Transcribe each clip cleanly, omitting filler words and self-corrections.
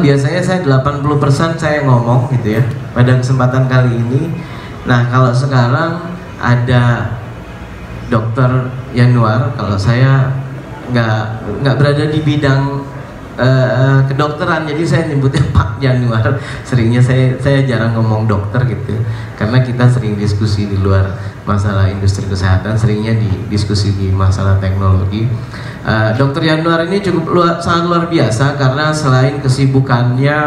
biasanya saya 80% saya ngomong gitu ya pada kesempatan kali ini. Nah kalau sekarang ada Dokter Yanuar, kalau saya nggak berada di bidang kedokteran, jadi saya nyebutnya Pak Yanuar. Seringnya saya jarang ngomong dokter gitu, karena kita sering diskusi di luar masalah industri kesehatan, seringnya diskusi di masalah teknologi. Dokter Yanuar ini sangat luar biasa karena selain kesibukannya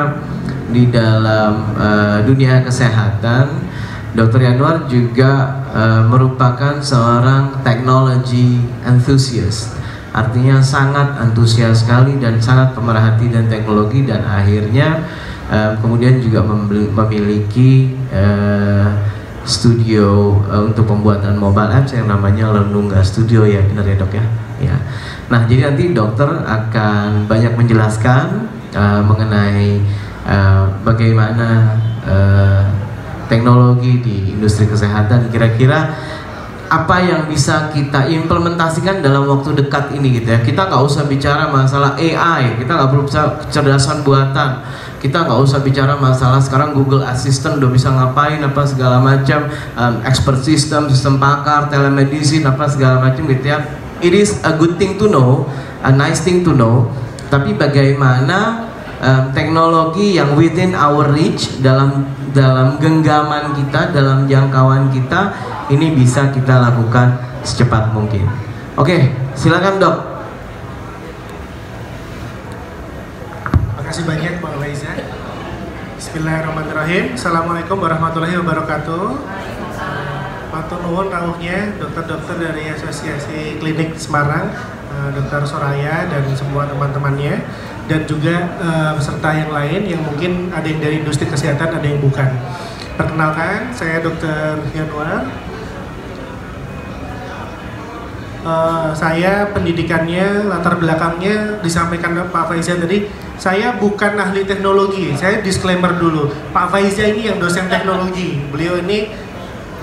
di dalam dunia kesehatan, Dokter Yanuar juga merupakan seorang technology enthusiast. Artinya sangat antusias sekali dan sangat pemerhati dan teknologi, dan akhirnya kemudian juga memiliki studio untuk pembuatan mobile apps yang namanya Lenungga Studio, ya benar ya dok ya? Ya. Nah jadi nanti dokter akan banyak menjelaskan mengenai bagaimana teknologi di industri kesehatan, kira-kira apa yang bisa kita implementasikan dalam waktu dekat ini gitu ya. Kita nggak usah bicara masalah AI, kita nggak perlu bicara kecerdasan buatan, kita nggak usah bicara masalah sekarang Google Assistant udah bisa ngapain apa segala macam, expert system, sistem pakar, telemedicine apa segala macam gitu ya. It is a good thing to know, a nice thing to know. Tapi bagaimana teknologi yang within our reach, dalam genggaman kita, dalam jangkauan kita, ini bisa kita lakukan secepat mungkin. Oke, silakan dok. Terima kasih banyak Pak Faiza. Bismillahirrahmanirrahim. Assalamualaikum warahmatullahi wabarakatuh. Matur nuwun rawuhnya dokter-dokter dari Asosiasi Klinik Semarang, Dokter Soraya dan semua teman-temannya, dan juga peserta yang lain yang mungkin ada yang dari industri kesehatan, ada yang bukan. Perkenalkan, saya Dokter Yanuar. Saya pendidikannya, latar belakangnya disampaikan Pak Faiza tadi, saya bukan ahli teknologi. Saya disclaimer dulu, Pak Faiza ini yang dosen teknologi, beliau ini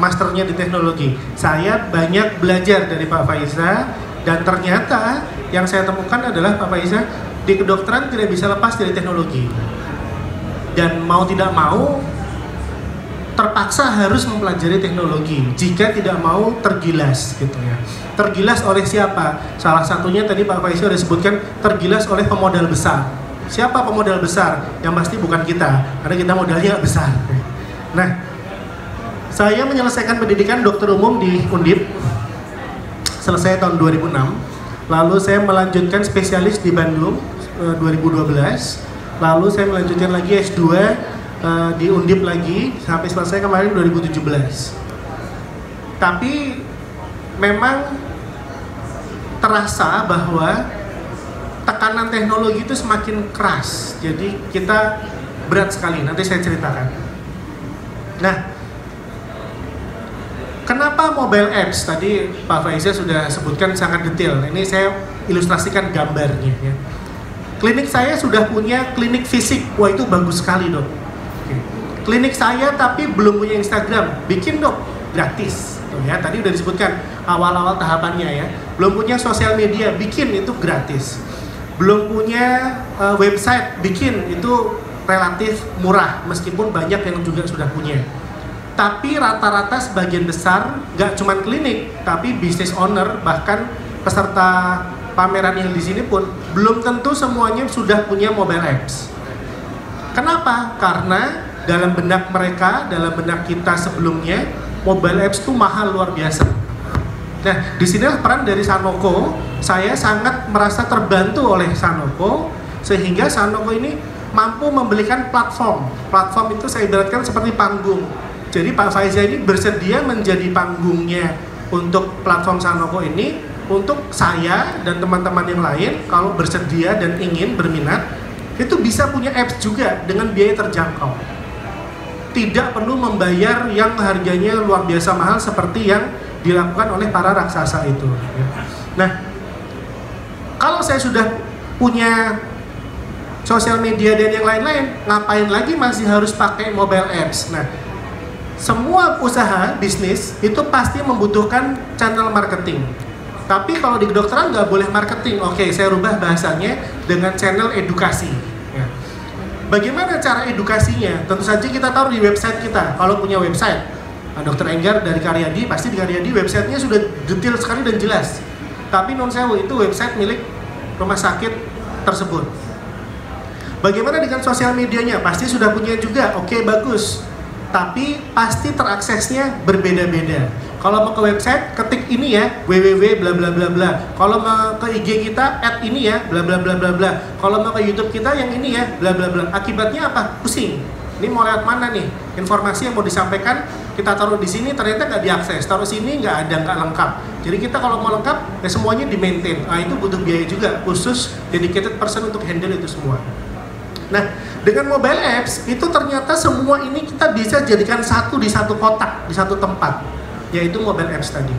masternya di teknologi. Saya banyak belajar dari Pak Faiza, dan ternyata yang saya temukan adalah Pak Faiza, di kedokteran tidak bisa lepas dari teknologi, dan mau tidak mau terpaksa harus mempelajari teknologi jika tidak mau tergilas gitu ya. Tergilas oleh siapa? Salah satunya tadi Pak Faiza sudah sebutkan, tergilas oleh pemodal besar. Siapa pemodal besar? Yang pasti bukan kita, karena kita modalnya nggak besar. Nah, saya menyelesaikan pendidikan dokter umum di Undip, selesai tahun 2006. Lalu saya melanjutkan spesialis di Bandung 2012. Lalu saya melanjutkan lagi S2 di Undip lagi sampai selesai kemarin 2017. Tapi memang terasa bahwa tekanan teknologi itu semakin keras. Jadi kita berat sekali, nanti saya ceritakan. Nah, kenapa mobile apps? Tadi Pak Faiza sudah sebutkan sangat detail. Ini saya ilustrasikan gambarnya ya. Klinik saya sudah punya klinik fisik. Wah, itu bagus sekali dok. Klinik saya tapi belum punya Instagram. Bikin dok, gratis. Tuh ya, tadi udah disebutkan awal-awal tahapannya ya. Belum punya sosial media, bikin, itu gratis. Belum punya website, bikin, itu relatif murah meskipun banyak yang juga sudah punya. Tapi rata-rata sebagian besar nggak cuma klinik, tapi business owner, bahkan peserta pameran yang di sini pun belum tentu semuanya sudah punya mobile apps. Kenapa? Karena dalam benak mereka, dalam benak kita sebelumnya, mobile apps itu mahal luar biasa. Nah, disinilah peran dari Sanoco. Saya sangat merasa terbantu oleh Sanoco, sehingga Sanoco ini mampu memberikan platform. Platform itu saya ibaratkan seperti panggung. Jadi Pak Faiza ini bersedia menjadi panggungnya untuk platform Sanoco ini, untuk saya dan teman-teman yang lain kalau bersedia dan ingin berminat, itu bisa punya apps juga dengan biaya terjangkau. Tidak perlu membayar yang harganya luar biasa mahal seperti yang dilakukan oleh para raksasa itu. Nah, kalau saya sudah punya sosial media dan yang lain-lain, ngapain lagi masih harus pakai mobile apps? Nah, semua usaha bisnis itu pasti membutuhkan channel marketing. Tapi kalau di kedokteran nggak boleh marketing. Oke, saya rubah bahasanya dengan channel edukasi. Ya. Bagaimana cara edukasinya? Tentu saja kita taruh di website kita. Kalau punya website, Dr. Enggar dari Karyadi, pasti di Karyadi websitenya sudah detail sekali dan jelas. Tapi non sewu itu website milik rumah sakit tersebut. Bagaimana dengan sosial medianya? Pasti sudah punya juga. Oke, bagus. Tapi pasti teraksesnya berbeda-beda. Kalau mau ke website, ketik ini ya, www bla bla bla bla. Kalau mau ke IG kita, add ini ya, bla bla bla bla bla. Kalau mau ke YouTube kita yang ini ya, bla bla bla. Akibatnya apa? Pusing. Ini mau lewat mana nih? Informasi yang mau disampaikan kita taruh di sini ternyata nggak diakses, taruh sini nggak ada, nggak lengkap. Jadi kita kalau mau lengkap, ya semuanya di maintain. Nah itu butuh biaya juga, khusus dedicated person untuk handle itu semua. Nah, dengan mobile apps itu ternyata semua ini kita bisa jadikan satu di satu kotak, di satu tempat, yaitu mobile apps tadi.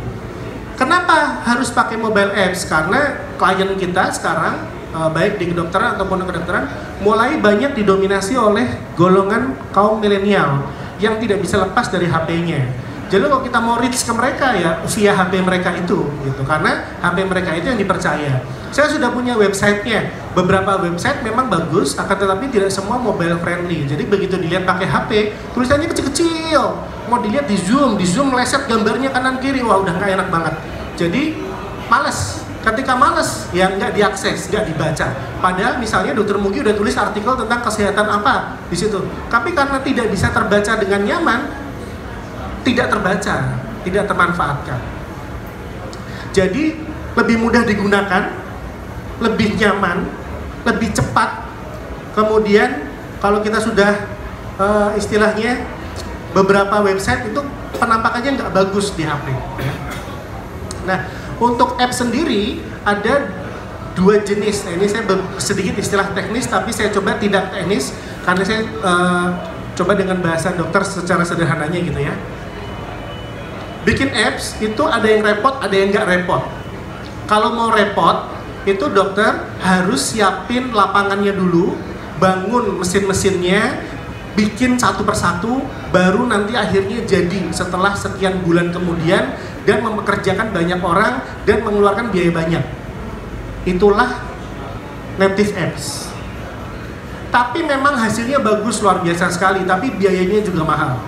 Kenapa harus pakai mobile apps? Karena klien kita sekarang, baik di kedokteran ataupun kedokteran, mulai banyak didominasi oleh golongan kaum milenial yang tidak bisa lepas dari HP-nya. Jadi kalau kita mau reach ke mereka ya via HP mereka itu, gitu. Karena HP mereka itu yang dipercaya. Saya sudah punya websitenya. Beberapa website memang bagus, akan tetapi tidak semua mobile friendly. Jadi begitu dilihat pakai HP, tulisannya kecil-kecil. Mau dilihat di zoom meleset gambarnya kanan kiri, wah udah nggak enak banget. Jadi males. Ketika males, ya nggak diakses, nggak dibaca. Padahal misalnya Dr. Mugi udah tulis artikel tentang kesehatan apa di situ. Tapi karena tidak bisa terbaca dengan nyaman, tidak terbaca, tidak termanfaatkan. Jadi lebih mudah digunakan, lebih nyaman, lebih cepat. Kemudian kalau kita sudah istilahnya beberapa website itu penampakannya nggak bagus di HP. Nah, untuk app sendiri ada dua jenis. Nah, ini saya sedikit istilah teknis, tapi saya coba tidak teknis karena saya coba dengan bahasa dokter secara sederhananya gitu ya. Bikin apps itu ada yang repot, ada yang nggak repot. Kalau mau repot, itu dokter harus siapin lapangannya dulu, bangun mesin-mesinnya, bikin satu persatu, baru nanti akhirnya jadi setelah sekian bulan kemudian dan mempekerjakan banyak orang dan mengeluarkan biaya banyak. Itulah native apps. Tapi memang hasilnya bagus, luar biasa sekali, tapi biayanya juga mahal.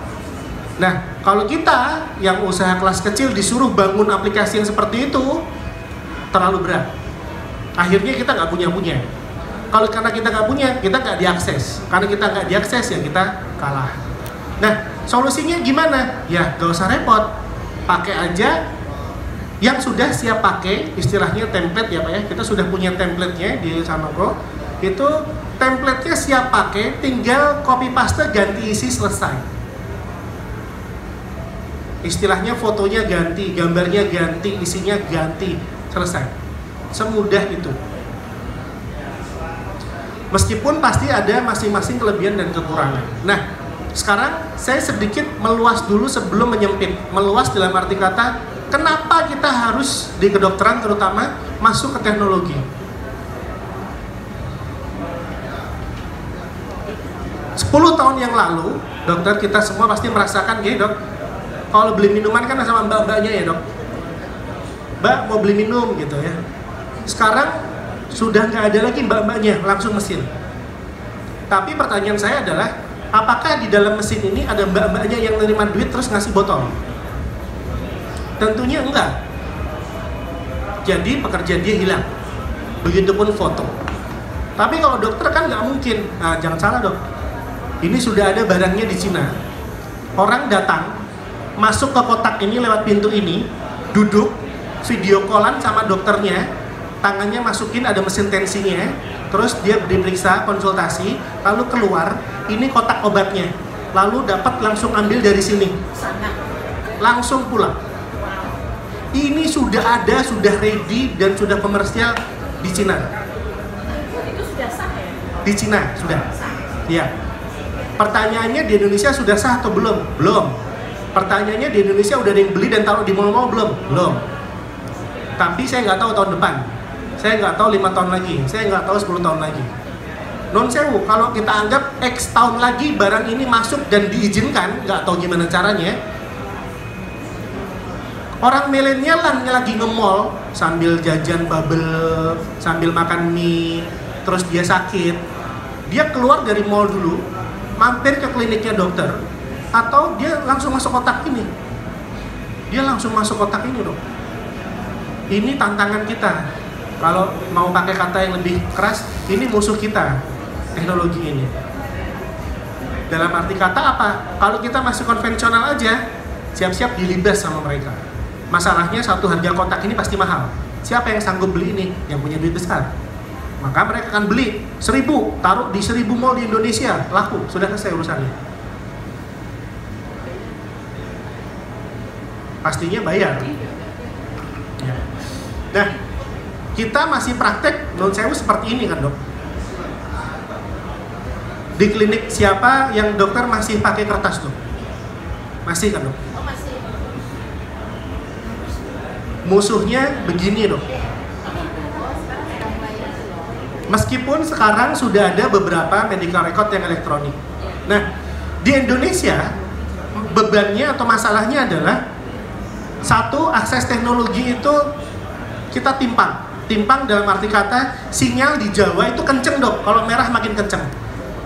Nah, kalau kita yang usaha kelas kecil disuruh bangun aplikasi yang seperti itu, terlalu berat. Akhirnya kita nggak punya. Kalau karena kita nggak punya, kita nggak diakses. Karena kita nggak diakses, ya kita kalah. Nah, solusinya gimana? Ya, nggak usah repot. Pakai aja yang sudah siap pakai, istilahnya template ya Pak ya. Kita sudah punya template-nya di Sanogo. Itu template-nya siap pakai, tinggal copy paste, ganti isi, selesai. Istilahnya fotonya ganti, gambarnya ganti, isinya ganti, selesai. Semudah itu. Meskipun pasti ada masing-masing kelebihan dan kekurangan. Nah, sekarang saya sedikit meluas dulu sebelum menyempit. Meluas dalam arti kata, kenapa kita harus di kedokteran terutama masuk ke teknologi? 10 tahun yang lalu, dokter kita semua pasti merasakan gini dok, kalau beli minuman kan sama mbak-mbaknya ya dok, mbak mau beli minum gitu ya. Sekarang sudah nggak ada lagi mbak-mbaknya, langsung mesin. Tapi pertanyaan saya adalah, apakah di dalam mesin ini ada mbak-mbaknya yang nerima duit terus ngasih botol? Tentunya enggak. Jadi pekerja dia hilang. Begitupun foto. Tapi kalau dokter kan nggak mungkin. Nah, jangan salah dok. Ini sudah ada barangnya di Cina. Orang datang, masuk ke kotak ini lewat pintu ini, duduk, video callan sama dokternya, tangannya masukin ada mesin tensinya, terus dia diperiksa, konsultasi, lalu keluar, ini kotak obatnya, lalu dapat langsung ambil dari sini, langsung pulang. Ini sudah ada, sudah ready dan sudah komersial di Cina. Itu sudah sah ya? Di Cina sudah. Ya. Pertanyaannya di Indonesia sudah sah atau belum? Belum. Pertanyaannya di Indonesia udah ada yang beli dan taruh di mall-mall belum? Belum. Tapi saya nggak tahu tahun depan. Saya nggak tahu 5 tahun lagi. Saya nggak tahu 10 tahun lagi. Non sewu, kalau kita anggap X tahun lagi barang ini masuk dan diizinkan, nggak tahu gimana caranya. Orang milenial lagi nge-mall sambil jajan bubble, sambil makan mie, terus dia sakit. Dia keluar dari mall dulu, mampir ke kliniknya dokter, atau dia langsung masuk kotak ini. Dia langsung masuk kotak ini, dok. Ini tantangan kita. Kalau mau pakai kata yang lebih keras, ini musuh kita, teknologi ini. Dalam arti kata apa? Kalau kita masih konvensional aja, siap-siap dilibas sama mereka. Masalahnya satu harga kotak ini pasti mahal. Siapa yang sanggup beli ini? Yang punya duit besar. Maka mereka akan beli 1000, taruh di 1000 mall di Indonesia, laku, sudah selesai urusannya. Pastinya bayar. Nah, kita masih praktek non sewu seperti ini kan, dok? Di klinik siapa yang dokter masih pakai kertas, dok? Masih kan, dok? Oh, masih. Musuhnya begini, dok. Meskipun sekarang sudah ada beberapa medical record yang elektronik. Nah, di Indonesia bebannya atau masalahnya adalah satu, akses teknologi itu kita timpang dalam arti kata sinyal di Jawa itu kenceng, dok, kalau merah makin kenceng.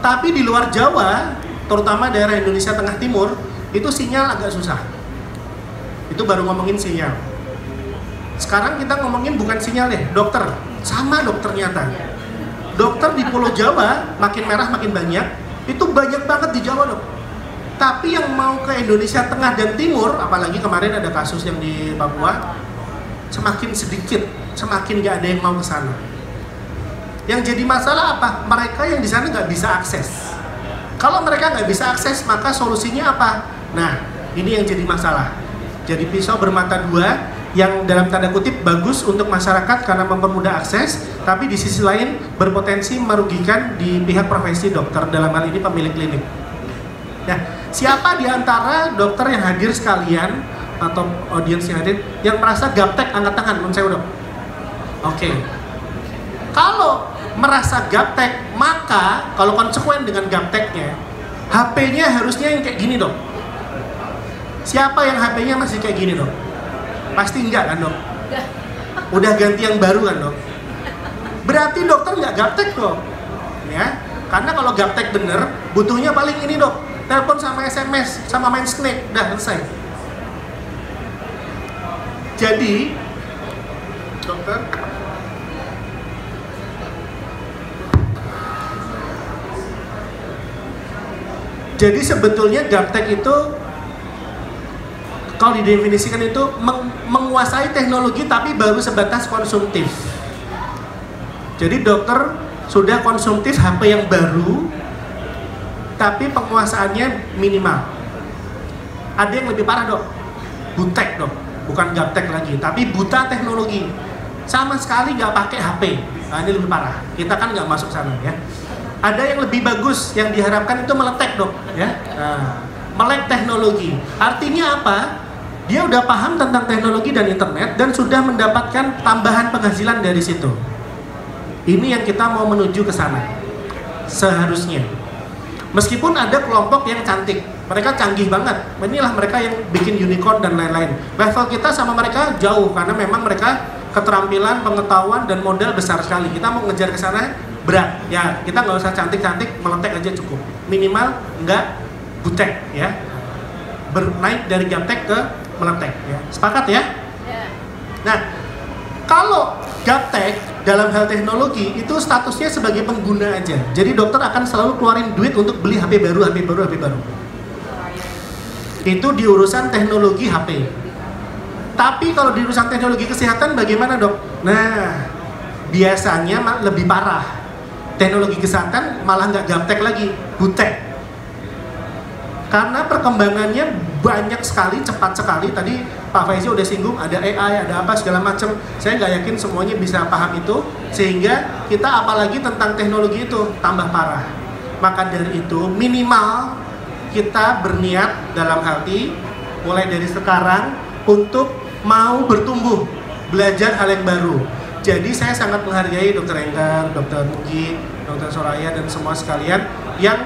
Tapi di luar Jawa, terutama daerah Indonesia Tengah Timur, itu sinyal agak susah. Itu baru ngomongin sinyal. Sekarang kita ngomongin bukan sinyal deh, dokter. Sama dok ternyata. Dokter di Pulau Jawa makin merah makin banyak, itu banyak banget di Jawa, dok. Tapi yang mau ke Indonesia Tengah dan Timur, apalagi kemarin ada kasus yang di Papua, semakin sedikit, semakin nggak ada yang mau ke sana. Yang jadi masalah apa? Mereka yang di sana nggak bisa akses. Kalau mereka nggak bisa akses, maka solusinya apa? Nah, ini yang jadi masalah. Jadi pisau bermata dua, yang dalam tanda kutip bagus untuk masyarakat karena mempermudah akses, tapi di sisi lain berpotensi merugikan di pihak profesi dokter, dalam hal ini pemilik klinik. Nah, siapa di antara dokter yang hadir sekalian atau audiens yang hadir yang merasa gaptek, angkat tangan, menurut saya, dok. Oke. Kalau merasa gaptek, maka kalau konsekuen dengan gapteknya, HP-nya harusnya yang kayak gini, dok. Siapa yang HP-nya masih kayak gini, dok? Pasti enggak kan, dok? Udah ganti yang baru kan, dok? Berarti dokter nggak gaptek, dok. Ya, karena kalau gaptek bener, butuhnya paling ini, dok. Telepon sama SMS, sama main Snake, udah selesai. Jadi, dokter, jadi sebetulnya gaptek itu kalau didefinisikan itu menguasai teknologi tapi baru sebatas konsumtif. Jadi dokter sudah konsumtif HP yang baru tapi penguasaannya minimal. Ada yang lebih parah, dok, butek, dok, bukan gaptek lagi, tapi buta teknologi, sama sekali nggak pakai HP. Nah, ini lebih parah. Kita kan nggak masuk sana, ya. Ada yang lebih bagus, yang diharapkan itu meletek, dok, ya. Nah, melek teknologi. Artinya apa? Dia udah paham tentang teknologi dan internet dan sudah mendapatkan tambahan penghasilan dari situ. Ini yang kita mau menuju ke sana. Seharusnya. Meskipun ada kelompok yang cantik, mereka canggih banget. Inilah mereka yang bikin unicorn dan lain-lain. Level kita sama mereka jauh karena memang mereka keterampilan, pengetahuan dan modal besar sekali. Kita mau ngejar ke sana berat. Ya, kita nggak usah cantik-cantik, meletek aja cukup. Minimal nggak butek, ya. Bernaik dari gaptek ke meletek, ya. Sepakat, ya? Nah, kalau gaptek dalam hal teknologi itu statusnya sebagai pengguna aja. Jadi dokter akan selalu keluarin duit untuk beli HP baru. Itu di urusan teknologi HP. Tapi kalau di urusan teknologi kesehatan bagaimana, dok? Nah, biasanya lebih parah. Teknologi kesehatan malah nggak gaptek lagi, butek. Karena perkembangannya banyak sekali, cepat sekali. Tadi Pak Faizi udah singgung, ada AI, ada apa segala macam. Saya nggak yakin semuanya bisa paham itu, sehingga kita apalagi tentang teknologi itu tambah parah. Maka dari itu minimal kita berniat dalam hati mulai dari sekarang untuk mau bertumbuh, belajar hal yang baru. Jadi saya sangat menghargai Dr. Enggar, Dr. Mugi, Dr. Soraya dan semua sekalian yang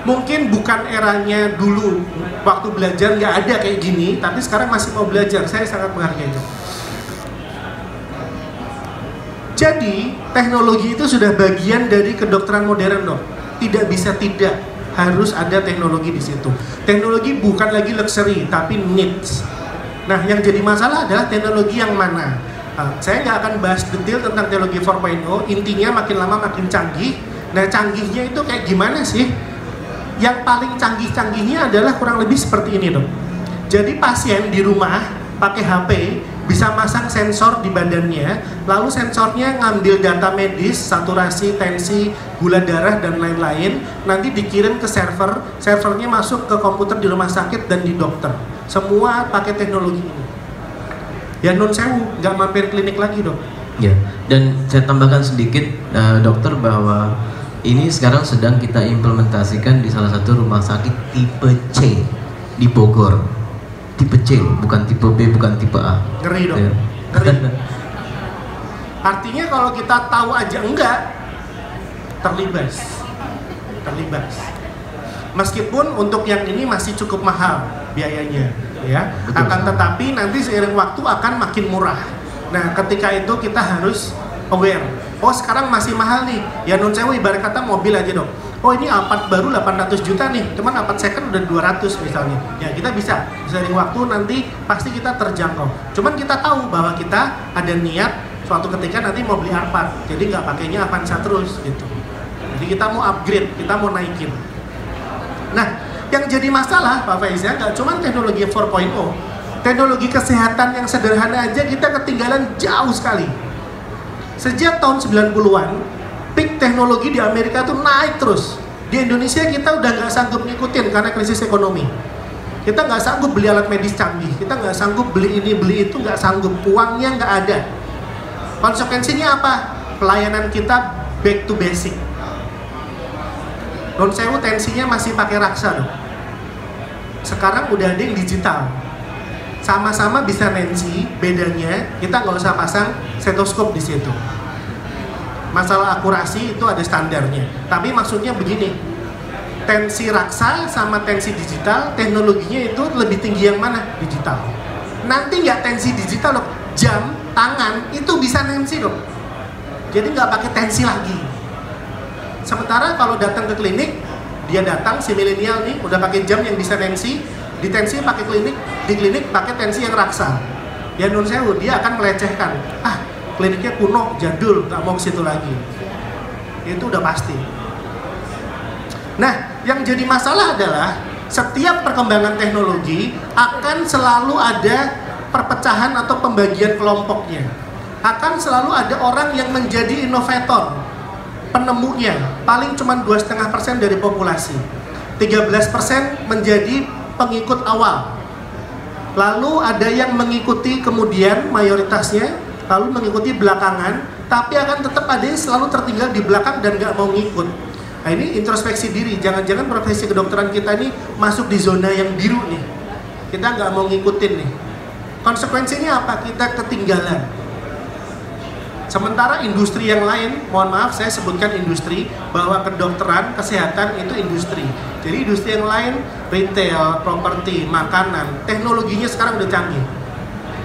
mungkin bukan eranya dulu waktu belajar nggak ada kayak gini, tapi sekarang masih mau belajar. Saya sangat menghargai itu. Jadi teknologi itu sudah bagian dari kedokteran modern dok. Tidak bisa tidak, harus ada teknologi di situ. Teknologi bukan lagi luxury, tapi needs. Nah, yang jadi masalah adalah teknologi yang mana. Saya nggak akan bahas detail tentang teknologi 4.0. Intinya makin lama makin canggih. Nah, canggihnya itu kayak gimana sih? Yang paling canggih-canggihnya adalah kurang lebih seperti ini dok. Jadi pasien di rumah pakai HP bisa masang sensor di badannya, lalu sensornya ngambil data medis, saturasi, tensi, gula darah dan lain-lain, nanti dikirim ke server, servernya masuk ke komputer di rumah sakit dan di dokter. Semua pakai teknologi ini. Ya non sewu, nggak mampir klinik lagi dok. Ya, dan saya tambahkan sedikit dokter bahwa ini sekarang sedang kita implementasikan di salah satu rumah sakit tipe C di Bogor. Tipe C, bukan tipe B, bukan tipe A. Ngeri dong, Ya. ngeri. Artinya kalau kita tahu aja enggak, terlibas. Meskipun untuk yang ini masih cukup mahal biayanya, ya. Betul. Akan tetapi nanti seiring waktu akan makin murah. Nah, ketika itu kita harus aware. Oh, sekarang masih mahal nih. Ya non sewu ibarat kata mobil aja dong. Oh, ini Alphard baru 800 juta nih, cuman Alphard second udah 200 misalnya. Ya kita bisa seiring waktu nanti pasti kita terjangkau. Cuman kita tahu bahwa kita ada niat suatu ketika nanti mau beli Alphard, jadi nggak pakainya Avanza terus gitu. Jadi kita mau upgrade, kita mau naikin. Nah, yang jadi masalah Pak Faizal nggak cuma teknologi 4.0, teknologi kesehatan yang sederhana aja kita ketinggalan jauh sekali. Sejak tahun 90-an, peak teknologi di Amerika tuh naik terus. Di Indonesia kita udah nggak sanggup ngikutin karena krisis ekonomi. Kita nggak sanggup beli alat medis canggih, kita nggak sanggup beli ini beli itu, nggak sanggup, uangnya nggak ada. Konsekuensinya apa? Pelayanan kita back to basic. Non sewu tensinya masih pakai raksa dong. Sekarang udah ada yang digital. Sama-sama bisa tensi, bedanya kita nggak usah pasang stetoskop di situ. Masalah akurasi itu ada standarnya. Tapi maksudnya begini, tensi raksa sama tensi digital, teknologinya itu lebih tinggi yang mana? Digital. Nanti nggak tensi digital loh, jam, tangan itu bisa tensi loh. Jadi nggak pakai tensi lagi. Sementara kalau datang ke klinik, dia datang si milenial nih udah pakai jam yang bisa tensi, di tensi pakai klinik, di klinik pakai tensi yang raksa. Ya non sewu, dia akan melecehkan. Kliniknya kuno, jadul, nggak mau ke situ lagi. Itu udah pasti. Nah, yang jadi masalah adalah setiap perkembangan teknologi akan selalu ada perpecahan atau pembagian kelompoknya. Akan selalu ada orang yang menjadi inovator, penemunya, paling cuma 2,5% dari populasi. 13% menjadi pengikut awal. Lalu ada yang mengikuti kemudian mayoritasnya, lalu mengikuti belakangan, tapi akan tetap ada yang selalu tertinggal di belakang dan nggak mau ngikut. Nah, ini introspeksi diri, jangan-jangan profesi kedokteran kita ini masuk di zona yang biru nih. Kita nggak mau ngikutin nih. Konsekuensinya apa? Kita ketinggalan. Sementara industri yang lain, mohon maaf saya sebutkan industri, bahwa kedokteran, kesehatan itu industri. Jadi industri yang lain, retail, properti, makanan, teknologinya sekarang udah canggih.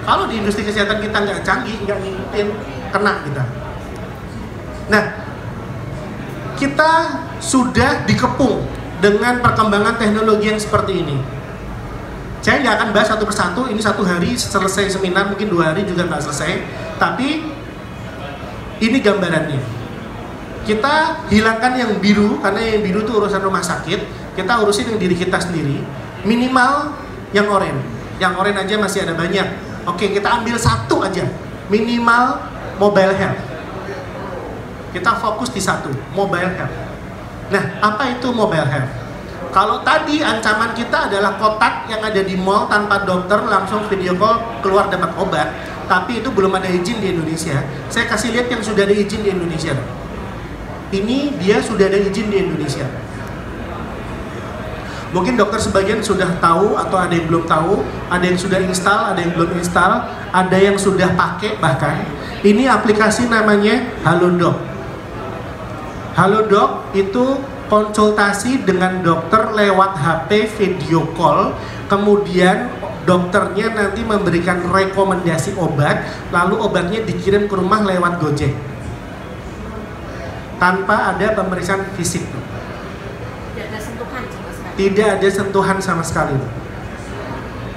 Kalau di industri kesehatan kita nggak canggih, nggak ngikutin, kena kita. Nah, kita sudah dikepung dengan perkembangan teknologi yang seperti ini. Saya nggak akan bahas satu persatu, ini satu hari selesai seminar, mungkin 2 hari juga nggak selesai. Tapi ini gambarannya. Kita hilangkan yang biru, karena yang biru itu urusan rumah sakit. Kita urusin yang diri kita sendiri. Minimal yang oranye. Yang oranye aja masih ada banyak. Oke, kita ambil satu aja, minimal mobile health. Kita fokus di satu, mobile health. Nah, apa itu mobile health? Kalau tadi ancaman kita adalah kotak yang ada di mall tanpa dokter, langsung video call keluar dapat obat, tapi itu belum ada izin di Indonesia. Saya kasih lihat yang sudah ada izin di Indonesia. Ini dia sudah ada izin di Indonesia. Mungkin dokter sebagian sudah tahu atau ada yang belum tahu, ada yang sudah install, ada yang belum install, ada yang sudah pakai bahkan. Ini aplikasi namanya Halodoc. Halodoc itu konsultasi dengan dokter lewat HP video call, kemudian dokternya nanti memberikan rekomendasi obat, lalu obatnya dikirim ke rumah lewat Gojek. tanpa ada pemeriksaan fisik. Tidak ada sentuhan sama sekali. Tidak ada sentuhan sama sekali.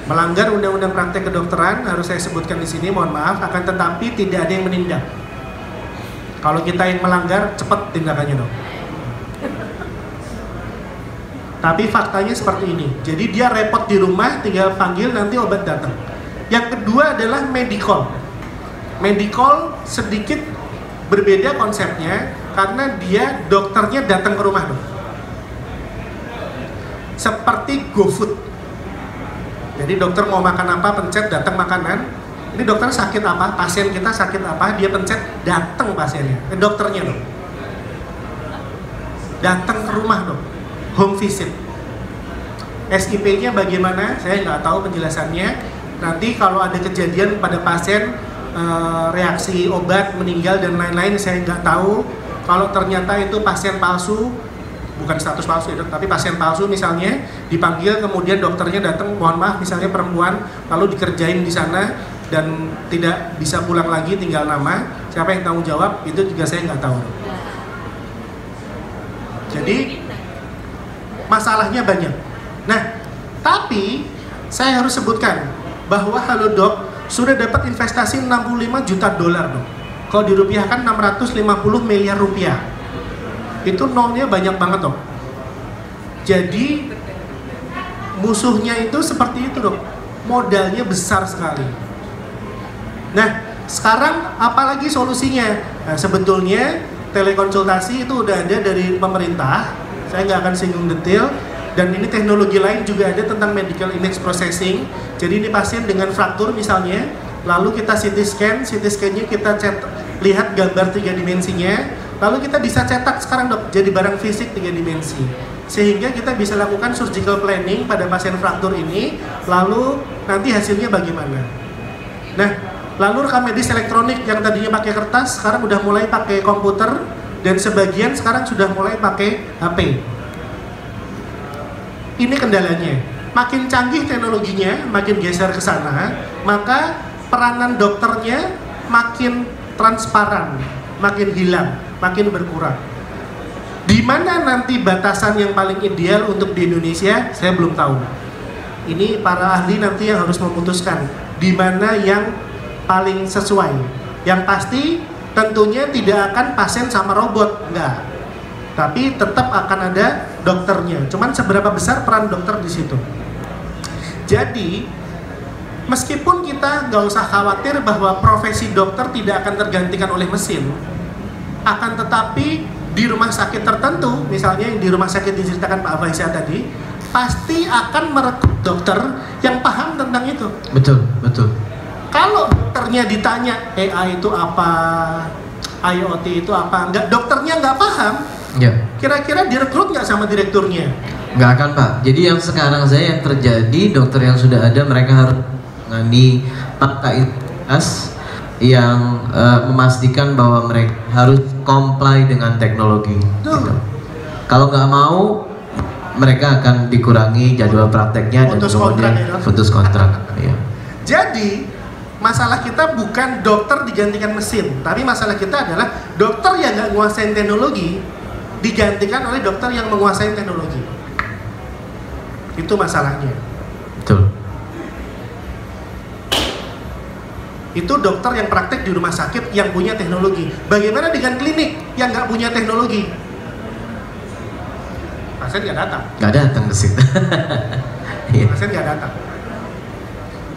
Melanggar undang-undang praktek kedokteran, harus saya sebutkan di sini, mohon maaf, akan tetapi tidak ada yang menindak. Kalau kita yang melanggar, cepat tindakannya dong. Tapi faktanya seperti ini. Jadi dia repot di rumah, tinggal panggil, nanti obat datang. Yang kedua adalah medical. Medical sedikit berbeda konsepnya, karena dia dokternya datang ke rumah dong. Seperti GoFood. Jadi dokter mau makan apa, pencet, datang makanan. Ini dokter sakit apa, pasien kita sakit apa, dia pencet, datang pasiennya, dokternya dong. Datang ke rumah dong, home visit. SIP-nya bagaimana? Saya nggak tahu penjelasannya. Nanti kalau ada kejadian pada pasien, reaksi obat, meninggal dan lain-lain, saya nggak tahu. Kalau ternyata itu pasien palsu, bukan status palsu ya dok, tapi pasien palsu misalnya dipanggil, kemudian dokternya datang, mohon maaf misalnya perempuan, lalu dikerjain di sana dan tidak bisa pulang lagi, tinggal nama, siapa yang tanggung jawab, itu juga saya nggak tahu. Jadi masalahnya banyak. Nah, tapi saya harus sebutkan bahwa Halodoc sudah dapat investasi 65 juta dolar dok. Kalau dirupiahkan 650 miliar rupiah. Itu nolnya banyak banget dok. Jadi musuhnya itu seperti itu dok, modalnya besar sekali. Nah sekarang apalagi solusinya? Nah, sebetulnya telekonsultasi itu udah ada dari pemerintah, saya nggak akan singgung detail. Dan ini teknologi lain juga ada tentang medical image processing. Jadi ini pasien dengan fraktur misalnya, lalu kita CT scan-nya kita lihat gambar 3 dimensinya. Lalu kita bisa cetak sekarang dok, jadi barang fisik 3 dimensi. Sehingga kita bisa lakukan surgical planning pada pasien fraktur ini, lalu nanti hasilnya bagaimana. Nah, lalu rekam medis elektronik yang tadinya pakai kertas, sekarang udah mulai pakai komputer, dan sebagian sekarang sudah mulai pakai HP. Ini kendalanya. Makin canggih teknologinya, makin geser ke sana, maka peranan dokternya makin transparan, makin hilang, makin berkurang. Di mana nanti batasan yang paling ideal untuk di Indonesia, saya belum tahu. Ini para ahli nanti yang harus memutuskan di mana yang paling sesuai. Yang pasti tentunya tidak akan pasien sama robot, enggak. Tapi tetap akan ada dokternya. Cuman seberapa besar peran dokter di situ. Jadi meskipun kita nggak usah khawatir bahwa profesi dokter tidak akan tergantikan oleh mesin, akan tetapi di rumah sakit tertentu, misalnya yang di rumah sakit diceritakan Pak Faisal tadi, pasti akan merekrut dokter yang paham tentang itu. Betul, betul. Kalau dokternya ditanya AI itu apa, IoT itu apa, dokternya nggak paham, ya. Kira-kira direkrut nggak sama direkturnya? Nggak akan Pak. Jadi yang sekarang yang terjadi, dokter yang sudah ada mereka harus mengani fakta integritas yang memastikan bahwa mereka harus comply dengan teknologi. Gitu. Kalau nggak mau, mereka akan dikurangi jadwal prakteknya dan kemudian putus kontrak. Ya. Jadi masalah kita bukan dokter digantikan mesin, tapi masalah kita adalah dokter yang nggak menguasai teknologi digantikan oleh dokter yang menguasai teknologi. Itu masalahnya. Betul. Itu dokter yang praktek di rumah sakit yang punya teknologi. Bagaimana dengan klinik yang nggak punya teknologi? Pasien nggak datang. Nggak datang ke situ. Pasien nggak datang.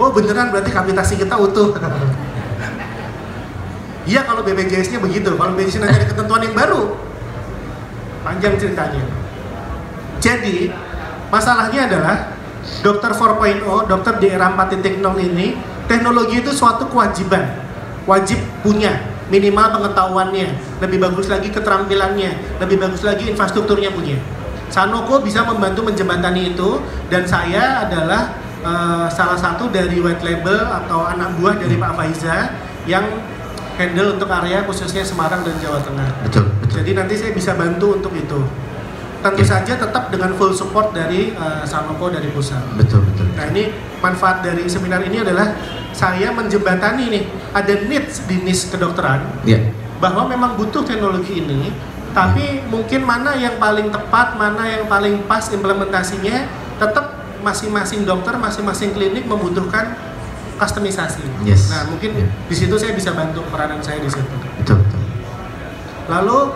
Oh beneran berarti kapitasi kita utuh. Iya kalau BPJS-nya begitu. Kalau BPJS nanti ada ketentuan yang baru, panjang ceritanya. Jadi masalahnya adalah dokter 4.0, dokter di era 4.0 ini, teknologi itu suatu kewajiban, wajib punya, minimal pengetahuannya, lebih bagus lagi keterampilannya, lebih bagus lagi infrastrukturnya punya. Sanoco bisa membantu menjembatani itu, dan saya adalah salah satu dari white label atau anak buah dari Pak Faiza yang handle untuk area khususnya Semarang dan Jawa Tengah. Betul, betul. Jadi nanti saya bisa bantu untuk itu. Tentu saja tetap dengan full support dari Sanoco dari pusat. Betul, betul. Nah ini manfaat dari seminar ini adalah saya menjembatani nih, ada needs di niche kedokteran, ya, bahwa memang butuh teknologi ini, Tapi mungkin mana yang paling tepat, mana yang paling pas implementasinya, tetap masing-masing dokter, masing-masing klinik membutuhkan kustomisasi. Yes. Nah, mungkin di situ saya bisa bantu peranan saya di situ. Betul. Lalu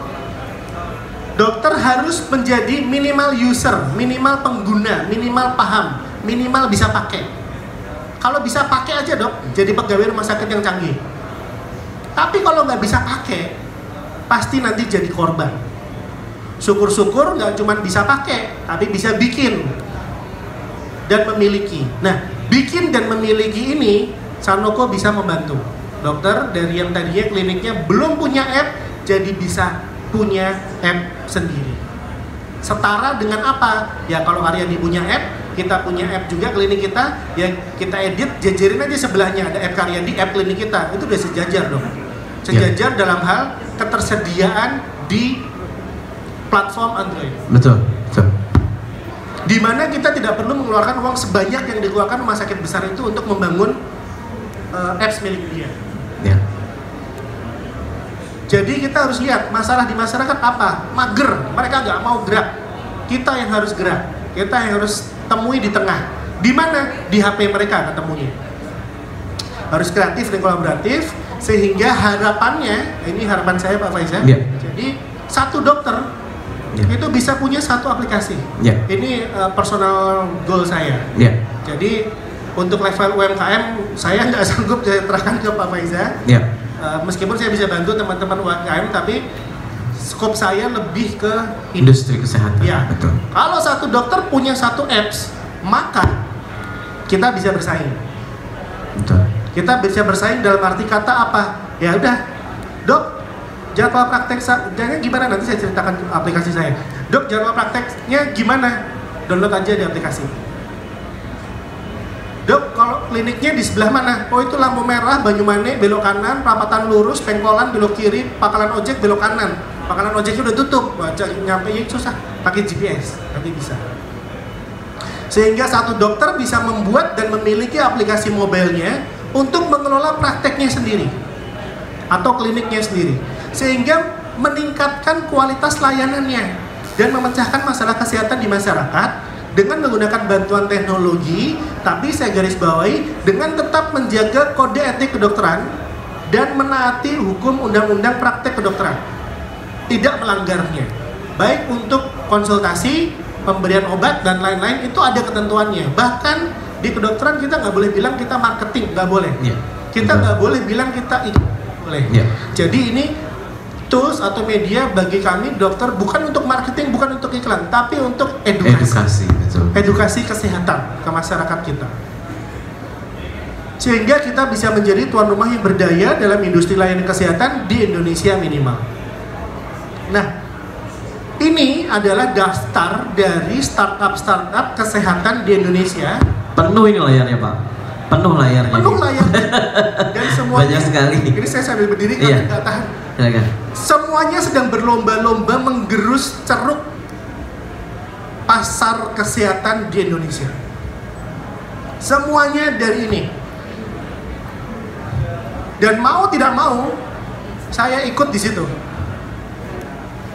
dokter harus menjadi minimal user, minimal pengguna, minimal paham, minimal bisa pakai. Kalau bisa pakai aja dok, jadi pegawai rumah sakit yang canggih. Tapi kalau nggak bisa pakai, pasti nanti jadi korban. Syukur-syukur nggak cuma bisa pakai, tapi bisa bikin dan memiliki. Nah, bikin dan memiliki ini Sanoko bisa membantu dokter dari yang tadinya kliniknya belum punya app jadi bisa punya app sendiri. Setara dengan apa? Ya kalau Aryadi punya app, kita punya app juga klinik kita, ya kita edit, jajarin aja sebelahnya ada app Aryadi, app klinik kita. Itu udah sejajar dong. Sejajar dalam hal ketersediaan di platform Android. Betul. Di mana kita tidak perlu mengeluarkan uang sebanyak yang dikeluarkan rumah sakit besar itu untuk membangun apps milik dia. Ya. Jadi kita harus lihat masalah di masyarakat apa, mager, mereka nggak mau gerak. Kita yang harus gerak, kita yang harus temui di tengah. Di mana? Di HP mereka ketemunya. Harus kreatif dan kolaboratif sehingga harapannya, ini harapan saya Pak Faiza. Ya. Jadi satu dokter itu bisa punya satu aplikasi. Ya. Ini personal goal saya. Ya. Jadi untuk level UMKM saya nggak sanggup saya terangkan ke Pak Faiza. Ya. Meskipun saya bisa bantu teman-teman UMKM, tapi skop saya lebih ke Industri kesehatan. Ya. Betul. Kalau satu dokter punya satu apps, maka kita bisa bersaing. Betul. Kita bisa bersaing dalam arti kata apa? Ya udah, dok, jadwal praktek jangan gimana, nanti saya ceritakan aplikasi saya. Dok, jadwal prakteknya gimana? Download aja di aplikasi. Dok, kalau kliniknya di sebelah mana? Oh itu lampu merah, Banyumane belok kanan, perapatan lurus, Pengkolan belok kiri, Pangkalan Ojek belok kanan. Pangkalan Ojeknya udah tutup, nyampe susah, pakai GPS, nanti bisa. Sehingga satu dokter bisa membuat dan memiliki aplikasi mobilenya untuk mengelola prakteknya sendiri atau kliniknya sendiri, sehingga meningkatkan kualitas layanannya dan memecahkan masalah kesehatan di masyarakat dengan menggunakan bantuan teknologi, tapi saya garis bawahi dengan tetap menjaga kode etik kedokteran dan menaati hukum undang-undang praktek kedokteran, tidak melanggarnya. Baik untuk konsultasi, pemberian obat dan lain-lain itu ada ketentuannya. Bahkan di kedokteran kita nggak boleh bilang kita marketing, nggak boleh. Ya. Kita nggak boleh bilang kita boleh. Ya. Jadi ini tools atau media bagi kami dokter bukan untuk marketing, bukan untuk iklan, tapi untuk edukasi. Betul. Edukasi kesehatan ke masyarakat kita. Sehingga kita bisa menjadi tuan rumah yang berdaya dalam industri layanan kesehatan di Indonesia minimal. Nah, ini adalah daftar dari startup kesehatan di Indonesia. Penuh ini layarnya Pak. Penuh layarnya. Penuh layarnya. Dan semuanya. Banyak sekali. Ini saya sambil berdiri karena nggak tahan. Ya. Semuanya sedang berlomba-lomba menggerus ceruk pasar kesehatan di Indonesia. Semuanya dari ini. Dan mau tidak mau, saya ikut di situ.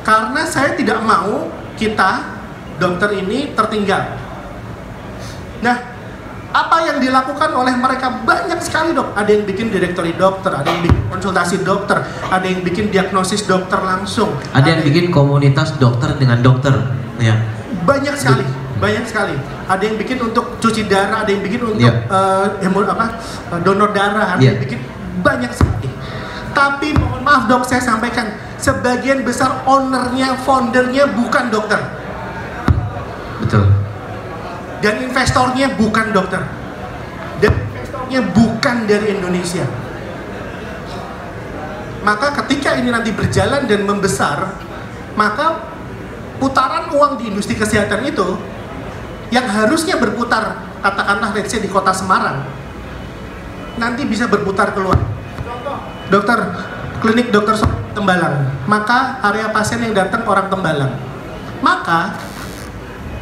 Karena saya tidak mau kita dokter ini tertinggal. Nah, apa yang dilakukan oleh mereka banyak sekali dok. Ada yang bikin direktori dokter, ada yang bikin konsultasi dokter, ada yang bikin diagnosis dokter langsung. Ada yang bikin komunitas dokter dengan dokter. Ya. Banyak sekali, banyak sekali. Ada yang bikin untuk cuci darah, ada yang bikin untuk donor darah, ada yang bikin banyak sekali. Tapi mohon maaf dok, saya sampaikan sebagian besar ownernya, foundernya bukan dokter. Betul. Dan investornya bukan dokter. Dan investornya bukan dari Indonesia. Maka ketika ini nanti berjalan dan membesar, maka putaran uang di industri kesehatan itu yang harusnya berputar, katakanlah let's say di kota Semarang, nanti bisa berputar keluar. Dokter, klinik dokter Tembalang, maka area pasien yang datang orang Tembalang. Maka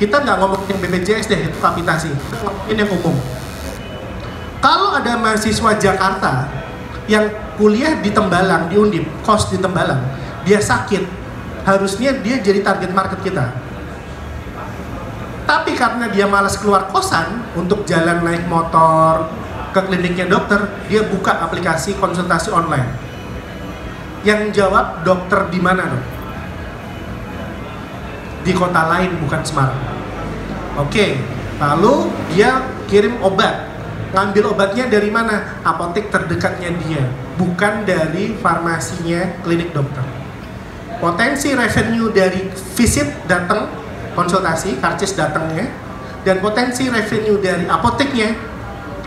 kita nggak ngomongin BPJS deh, itu kapitasi, ngomongin yang umum. Kalau ada mahasiswa Jakarta yang kuliah di Tembalang, di Undip, kos di Tembalang, dia sakit, harusnya dia jadi target market kita. Tapi karena dia malas keluar kosan untuk jalan naik motor ke kliniknya dokter, dia buka aplikasi konsultasi online. Yang jawab dokter di mana dok? Di kota lain, bukan Semarang. Oke, lalu dia kirim obat. Ngambil obatnya dari mana? Apotek terdekatnya dia, bukan dari farmasinya klinik dokter. Potensi revenue dari visit datang, konsultasi, karcis datangnya, dan potensi revenue dari apoteknya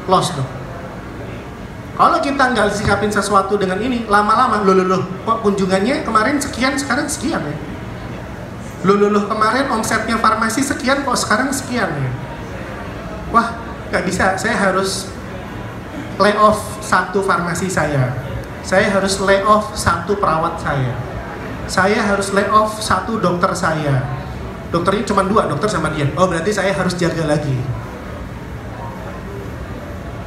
loss dong. Kalau kita nggak sikapin sesuatu dengan ini, lama-lama, loh, kok kunjungannya kemarin sekian, sekarang sekian ya? Loh, kemarin omsetnya farmasi sekian, kok sekarang sekian ya? Wah, nggak bisa, saya harus lay off satu farmasi saya harus lay off satu perawat saya harus lay off satu dokter saya. Dokternya cuma 2, dokter sama dia. Oh, berarti saya harus jaga lagi.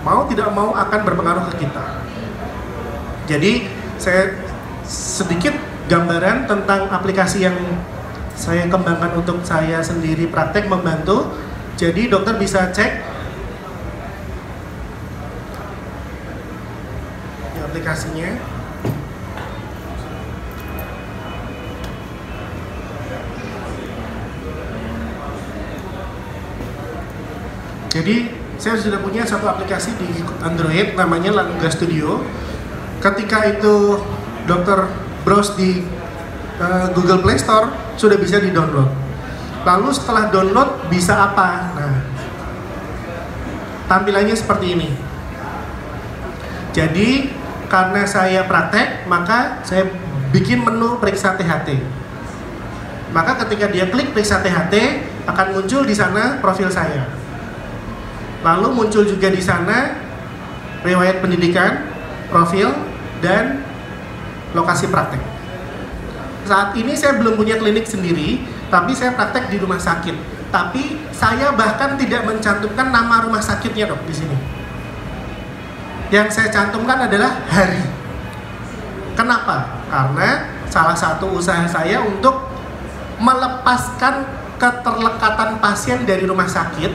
Mau tidak mau akan berpengaruh ke kita. Jadi saya sedikit gambaran tentang aplikasi yang saya kembangkan untuk saya sendiri praktek membantu. Jadi dokter bisa cek aplikasinya. Jadi saya sudah punya satu aplikasi di Android namanya Langga Studio. Ketika itu dokter browse di Google Play Store, sudah bisa di-download. Lalu setelah download bisa apa? Nah, tampilannya seperti ini. Jadi karena saya praktek, maka saya bikin menu periksa THT. Maka ketika dia klik periksa THT, akan muncul di sana profil saya. Lalu muncul juga di sana riwayat pendidikan, profil, dan lokasi praktek. Saat ini saya belum punya klinik sendiri, tapi saya praktek di rumah sakit. Tapi saya bahkan tidak mencantumkan nama rumah sakitnya dok di sini. Yang saya cantumkan adalah hari. Kenapa? Karena salah satu usaha saya untuk melepaskan keterlekatan pasien dari rumah sakit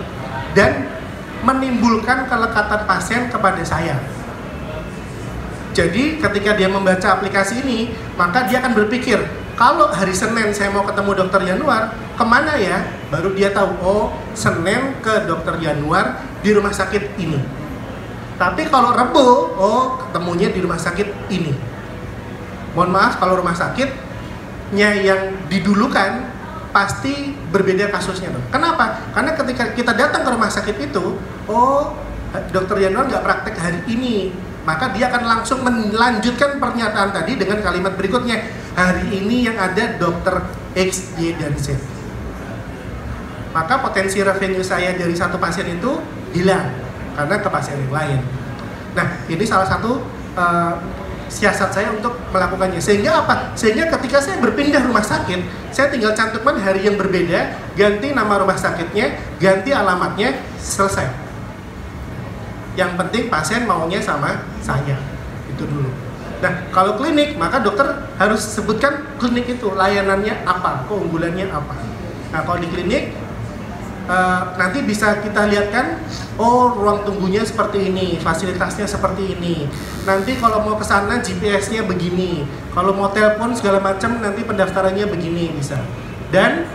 dan menimbulkan kelekatan pasien kepada saya. Jadi ketika dia membaca aplikasi ini, maka dia akan berpikir, kalau hari Senin saya mau ketemu dokter Januar, kemana ya? Baru dia tahu, oh Senin ke dokter Januar di rumah sakit ini. Tapi kalau Rebo, oh ketemunya di rumah sakit ini. Mohon maaf kalau rumah sakitnya yang didulukan pasti berbeda kasusnya dong. Kenapa? Karena ketika kita datang ke rumah sakit itu, oh dokter Januar nggak praktek hari ini, maka dia akan langsung melanjutkan pernyataan tadi dengan kalimat berikutnya, hari ini yang ada dokter X, Y, dan Z. Maka potensi revenue saya dari satu pasien itu hilang karena ke pasien yang lain. Nah, ini salah satu siasat saya untuk melakukannya. Sehingga apa? Sehingga ketika saya berpindah rumah sakit, saya tinggal cantumkan hari yang berbeda, ganti nama rumah sakitnya, ganti alamatnya, selesai. Yang penting pasien maunya sama saya. Itu dulu. Nah, kalau klinik, maka dokter harus sebutkan klinik itu, layanannya apa, keunggulannya apa. Nah, kalau di klinik, nanti bisa kita lihat kan, oh ruang tunggunya seperti ini, fasilitasnya seperti ini. Nanti kalau mau ke sana GPS-nya begini. Kalau mau telepon segala macam nanti pendaftarannya begini bisa. Dan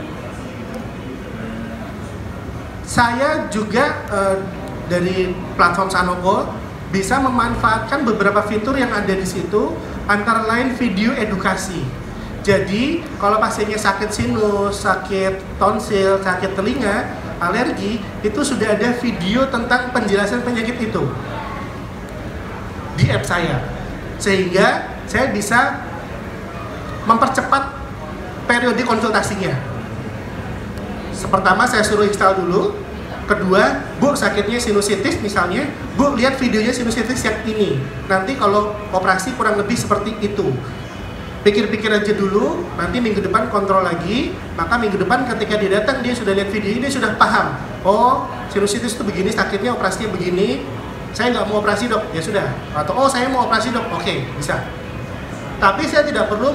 saya juga dari platform Sanogo bisa memanfaatkan beberapa fitur yang ada di situ, antara lain video edukasi. Jadi kalau pasiennya sakit sinus, sakit tonsil, sakit telinga, alergi, itu sudah ada video tentang penjelasan penyakit itu di app saya, sehingga saya bisa mempercepat periode konsultasinya. Pertama saya suruh install dulu, kedua, Bu sakitnya sinusitis misalnya, Bu lihat videonya sinusitis yang ini, nanti kalau operasi kurang lebih seperti itu. Pikir-pikir aja dulu, nanti minggu depan kontrol lagi, maka minggu depan ketika dia datang, dia sudah lihat video ini, dia sudah paham, oh sinusitis itu begini, sakitnya operasinya begini, saya nggak mau operasi dok, ya sudah. Atau oh saya mau operasi dok, oke, bisa. Tapi saya tidak perlu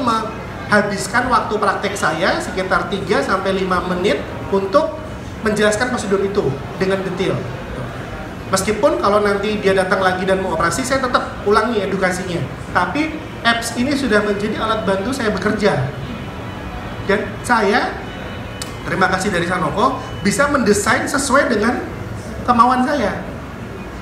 habiskan waktu praktek saya sekitar 3 sampai 5 menit untuk menjelaskan prosedur itu dengan detail. Meskipun kalau nanti dia datang lagi dan mau operasi, saya tetap ulangi edukasinya. Tapi apps ini sudah menjadi alat bantu saya bekerja. Dan saya, terima kasih dari Sanoko, bisa mendesain sesuai dengan kemauan saya.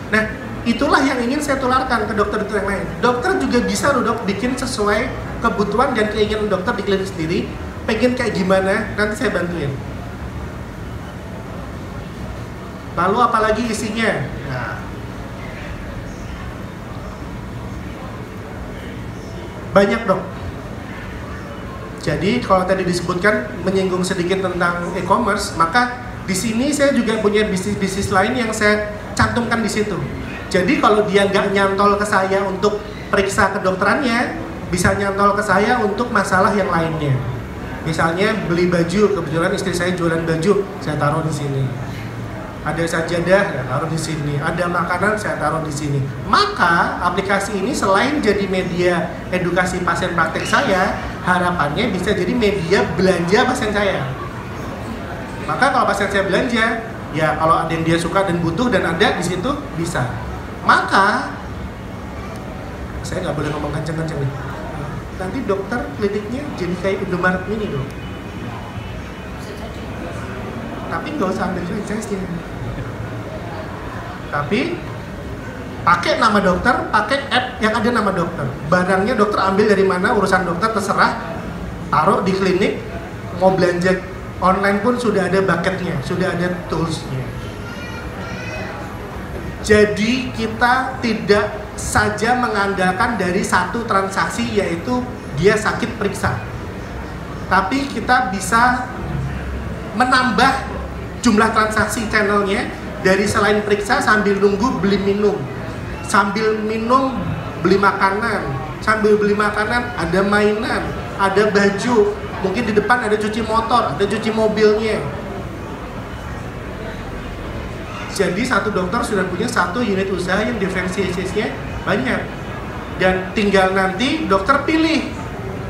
Nah, itulah yang ingin saya tularkan ke dokter-dokter yang lain. Dokter juga bisa loh dok, bikin sesuai kebutuhan dan keinginan dokter di klinik sendiri. Pengen kayak gimana, nanti saya bantuin. Lalu apalagi isinya? Nah, banyak dok. Jadi kalau tadi disebutkan menyinggung sedikit tentang e-commerce, maka di sini saya juga punya bisnis-bisnis lain yang saya cantumkan di situ. Jadi kalau dia nggak nyantol ke saya untuk periksa kedokterannya, bisa nyantol ke saya untuk masalah yang lainnya. Misalnya beli baju, kebetulan istri saya jualan baju, saya taruh di sini. Ada sajadah, ya taruh di sini. Ada makanan, saya taruh di sini. Maka aplikasi ini selain jadi media edukasi pasien praktek saya, harapannya bisa jadi media belanja pasien saya. Maka kalau pasien saya belanja, ya kalau ada yang dia suka dan butuh dan ada di situ bisa. Maka saya nggak boleh ngomong kenceng-kenceng nih. Nanti dokter kliniknya jadi kayak Indomaret Mini dong. Tapi nggak usah ambil franchise-nya. Tapi pakai nama dokter, pakai app yang ada nama dokter. Barangnya dokter ambil dari mana, urusan dokter terserah. Taruh di klinik, mau belanja online pun sudah ada bucketnya, sudah ada toolsnya. Jadi kita tidak saja mengandalkan dari satu transaksi, yaitu dia sakit periksa. Tapi kita bisa menambah jumlah transaksi channelnya dari selain periksa sambil nunggu beli minum, sambil minum beli makanan, sambil beli makanan ada mainan, ada baju, mungkin di depan ada cuci motor, ada cuci mobilnya. Jadi satu dokter sudah punya satu unit usaha yang diferensiasinya banyak. Dan tinggal nanti dokter pilih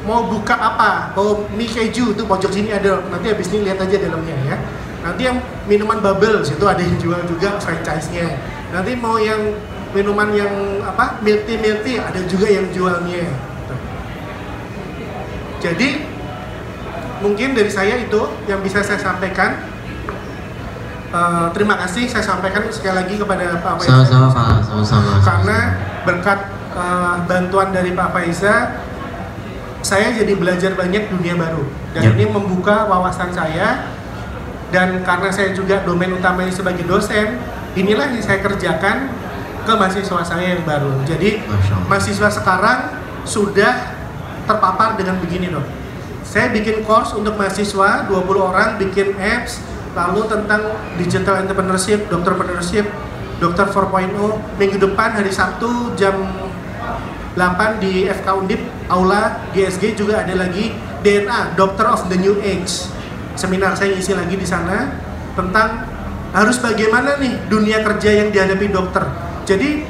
mau buka apa, mau mie keju itu pojok sini ada, nanti habis ini lihat aja dalamnya ya. Nanti yang minuman bubble situ ada yang jual juga franchise-nya. Nanti mau yang minuman yang apa, milk tea ada juga yang jualnya. Jadi mungkin dari saya itu yang bisa saya sampaikan. Terima kasih saya sampaikan sekali lagi kepada Pak Faiza. Sama-sama. Karena berkat bantuan dari Pak Faiza, saya jadi belajar banyak dunia baru. Dan ini membuka wawasan saya. Dan karena saya juga domain utamanya sebagai dosen, inilah yang saya kerjakan ke mahasiswa saya yang baru. Jadi mahasiswa sekarang sudah terpapar dengan begini dong. Saya bikin course untuk mahasiswa 20 orang, bikin apps, lalu tentang digital entrepreneurship, dokter 4.0. Minggu depan hari Sabtu jam 8 di FK Undip Aula GSG juga ada lagi DNA, Doctor of the New Age. Seminar saya isi lagi di sana tentang harus bagaimana nih dunia kerja yang dihadapi dokter. Jadi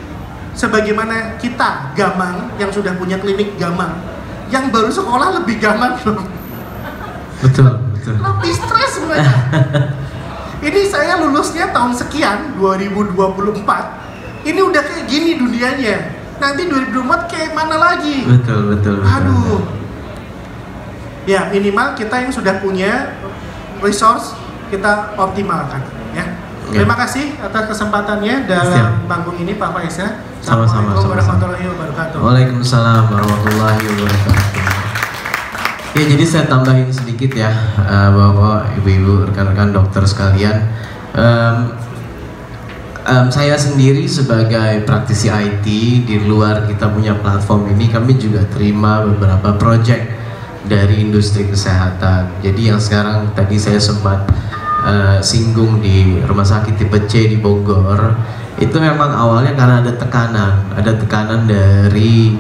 sebagaimana kita gamang yang sudah punya klinik gamang, yang baru sekolah lebih gamang dong. Betul. Lebih stres mereka. Ini saya lulusnya tahun sekian 2024. Ini udah kayak gini dunianya. Nanti 2024 kayak mana lagi? Betul. Aduh. Ya minimal kita yang sudah punya resource kita optimalkan ya. Terima kasih atas kesempatannya dalam panggung ini Pak Faiza. Sama-sama. Assalamualaikum warahmatullahi wabarakatuh. Waalaikumsalam warahmatullahi wabarakatuh. Ya, jadi saya tambahin sedikit ya, bahwa ibu-ibu rekan-rekan dokter sekalian, saya sendiri sebagai praktisi IT di luar kita punya platform ini, kami juga terima beberapa project dari industri kesehatan. Jadi yang sekarang tadi saya sempat singgung di rumah sakit tipe C di Bogor, itu memang awalnya karena ada tekanan dari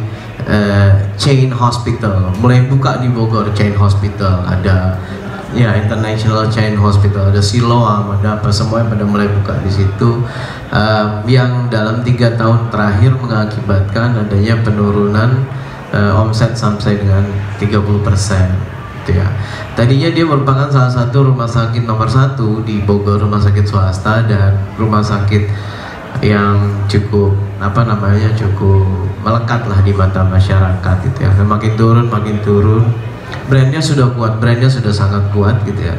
chain hospital, mulai buka di Bogor chain hospital, ada ya international chain hospital, ada Siloam, ada apa, semua yang pada mulai buka di situ, yang dalam 3 tahun terakhir mengakibatkan adanya penurunan omset sampai dengan 30%. Ya. Tadinya dia merupakan salah satu rumah sakit nomor 1 di Bogor, rumah sakit swasta dan rumah sakit yang cukup cukup melekat lah di mata masyarakat gitu ya. Makin turun, brandnya sudah kuat, brandnya sudah sangat kuat gitu ya.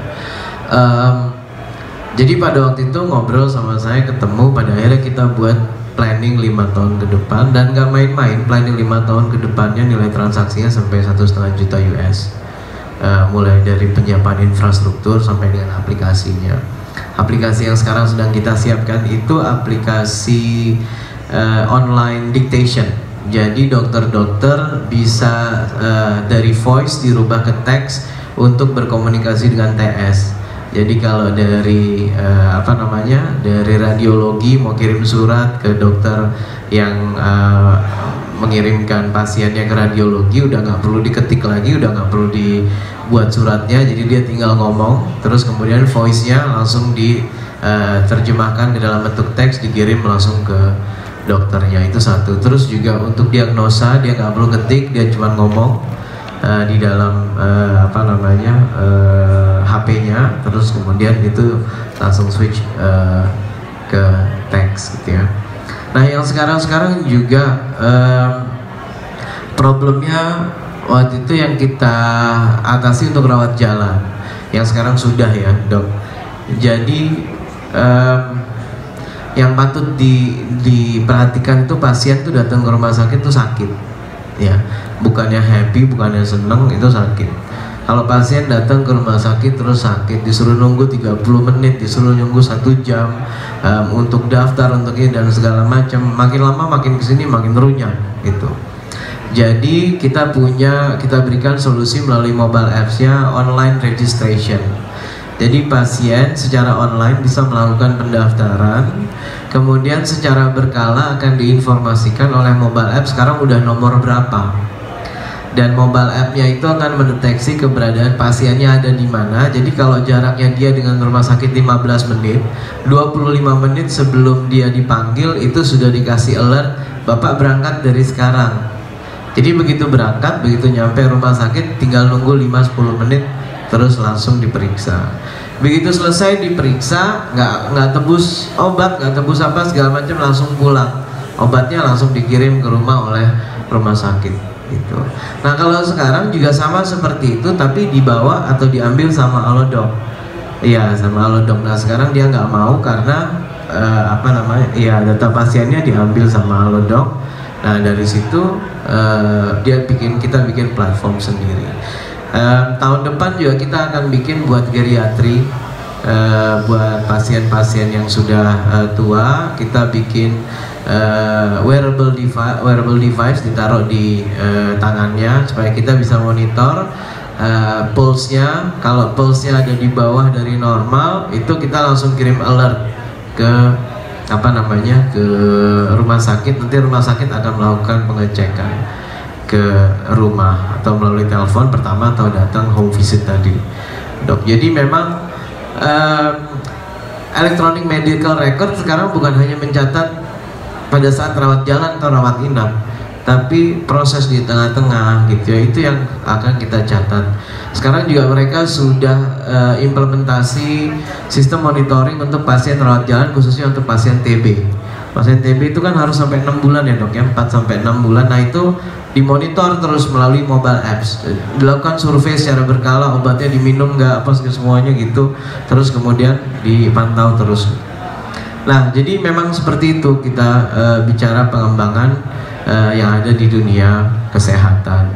Jadi pada waktu itu ngobrol sama saya, ketemu, pada akhirnya kita buat planning 5 tahun ke depan, dan gak main-main. Planning 5 tahun ke depannya nilai transaksinya sampai 1,5 juta US. Mulai dari penyiapan infrastruktur sampai dengan aplikasinya. Aplikasi yang sekarang sedang kita siapkan itu aplikasi online dictation. Jadi dokter-dokter bisa dari voice dirubah ke teks untuk berkomunikasi dengan TS. Jadi kalau dari dari radiologi mau kirim surat ke dokter yang mengirimkan pasiennya ke radiologi, udah nggak perlu diketik lagi, udah nggak perlu dibuat suratnya, jadi dia tinggal ngomong, terus kemudian voice-nya langsung diterjemahkan ke dalam bentuk teks, dikirim langsung ke dokternya. Itu satu. Terus juga untuk diagnosa dia nggak perlu ketik, dia cuma ngomong di dalam HP-nya, terus kemudian itu langsung switch ke teks gitu ya. Nah, yang sekarang juga problemnya waktu itu yang kita atasi untuk rawat jalan, yang sekarang sudah ya dok. Jadi yang patut diperhatikan itu pasien tuh datang ke rumah sakit tuh sakit, ya, bukannya happy, bukannya seneng, itu sakit. Kalau pasien datang ke rumah sakit terus sakit, disuruh nunggu 30 menit, disuruh nunggu 1 jam untuk daftar, untuk ini dan segala macam, makin lama makin kesini makin runyam gitu. Jadi kita berikan solusi melalui mobile apps-nya online registration. Jadi pasien secara online bisa melakukan pendaftaran, kemudian secara berkala akan diinformasikan oleh mobile app sekarang udah nomor berapa. Dan mobile app-nya itu akan mendeteksi keberadaan pasiennya ada di mana. Jadi kalau jaraknya dia dengan rumah sakit 15 menit, 25 menit sebelum dia dipanggil itu sudah dikasih alert, Bapak berangkat dari sekarang. Jadi begitu berangkat, begitu nyampe rumah sakit tinggal nunggu 5-10 menit terus langsung diperiksa. Begitu selesai diperiksa, nggak tebus obat, nggak tebus apa segala macam, langsung pulang. Obatnya langsung dikirim ke rumah oleh rumah sakit. Gitu. Nah kalau sekarang juga sama seperti itu, tapi dibawa atau diambil sama Halodoc. Iya, sama Halodoc. Nah sekarang dia nggak mau karena data pasiennya diambil sama Halodoc. Nah dari situ kita bikin platform sendiri. Tahun depan juga kita akan bikin buat geriatri, buat pasien-pasien yang sudah tua. Kita bikin wearable device ditaruh di tangannya supaya kita bisa monitor pulse-nya. Kalau pulse-nya ada di bawah dari normal, itu kita langsung kirim alert ke ke rumah sakit. Nanti rumah sakit akan melakukan pengecekan ke rumah atau melalui telepon pertama atau datang home visit tadi, dok. Jadi memang electronic medical record sekarang bukan hanya mencatat pada saat rawat jalan atau rawat inap, tapi proses di tengah-tengah gitu ya, itu yang akan kita catat. Sekarang juga mereka sudah implementasi sistem monitoring untuk pasien rawat jalan, khususnya untuk pasien TB. Pasien TB itu kan harus sampai 6 bulan ya dok ya, 4-6 bulan. Nah itu dimonitor terus melalui mobile apps, dilakukan survei secara berkala, obatnya diminum nggak, apa semuanya gitu, terus kemudian dipantau terus. Nah, jadi memang seperti itu kita bicara pengembangan yang ada di dunia kesehatan.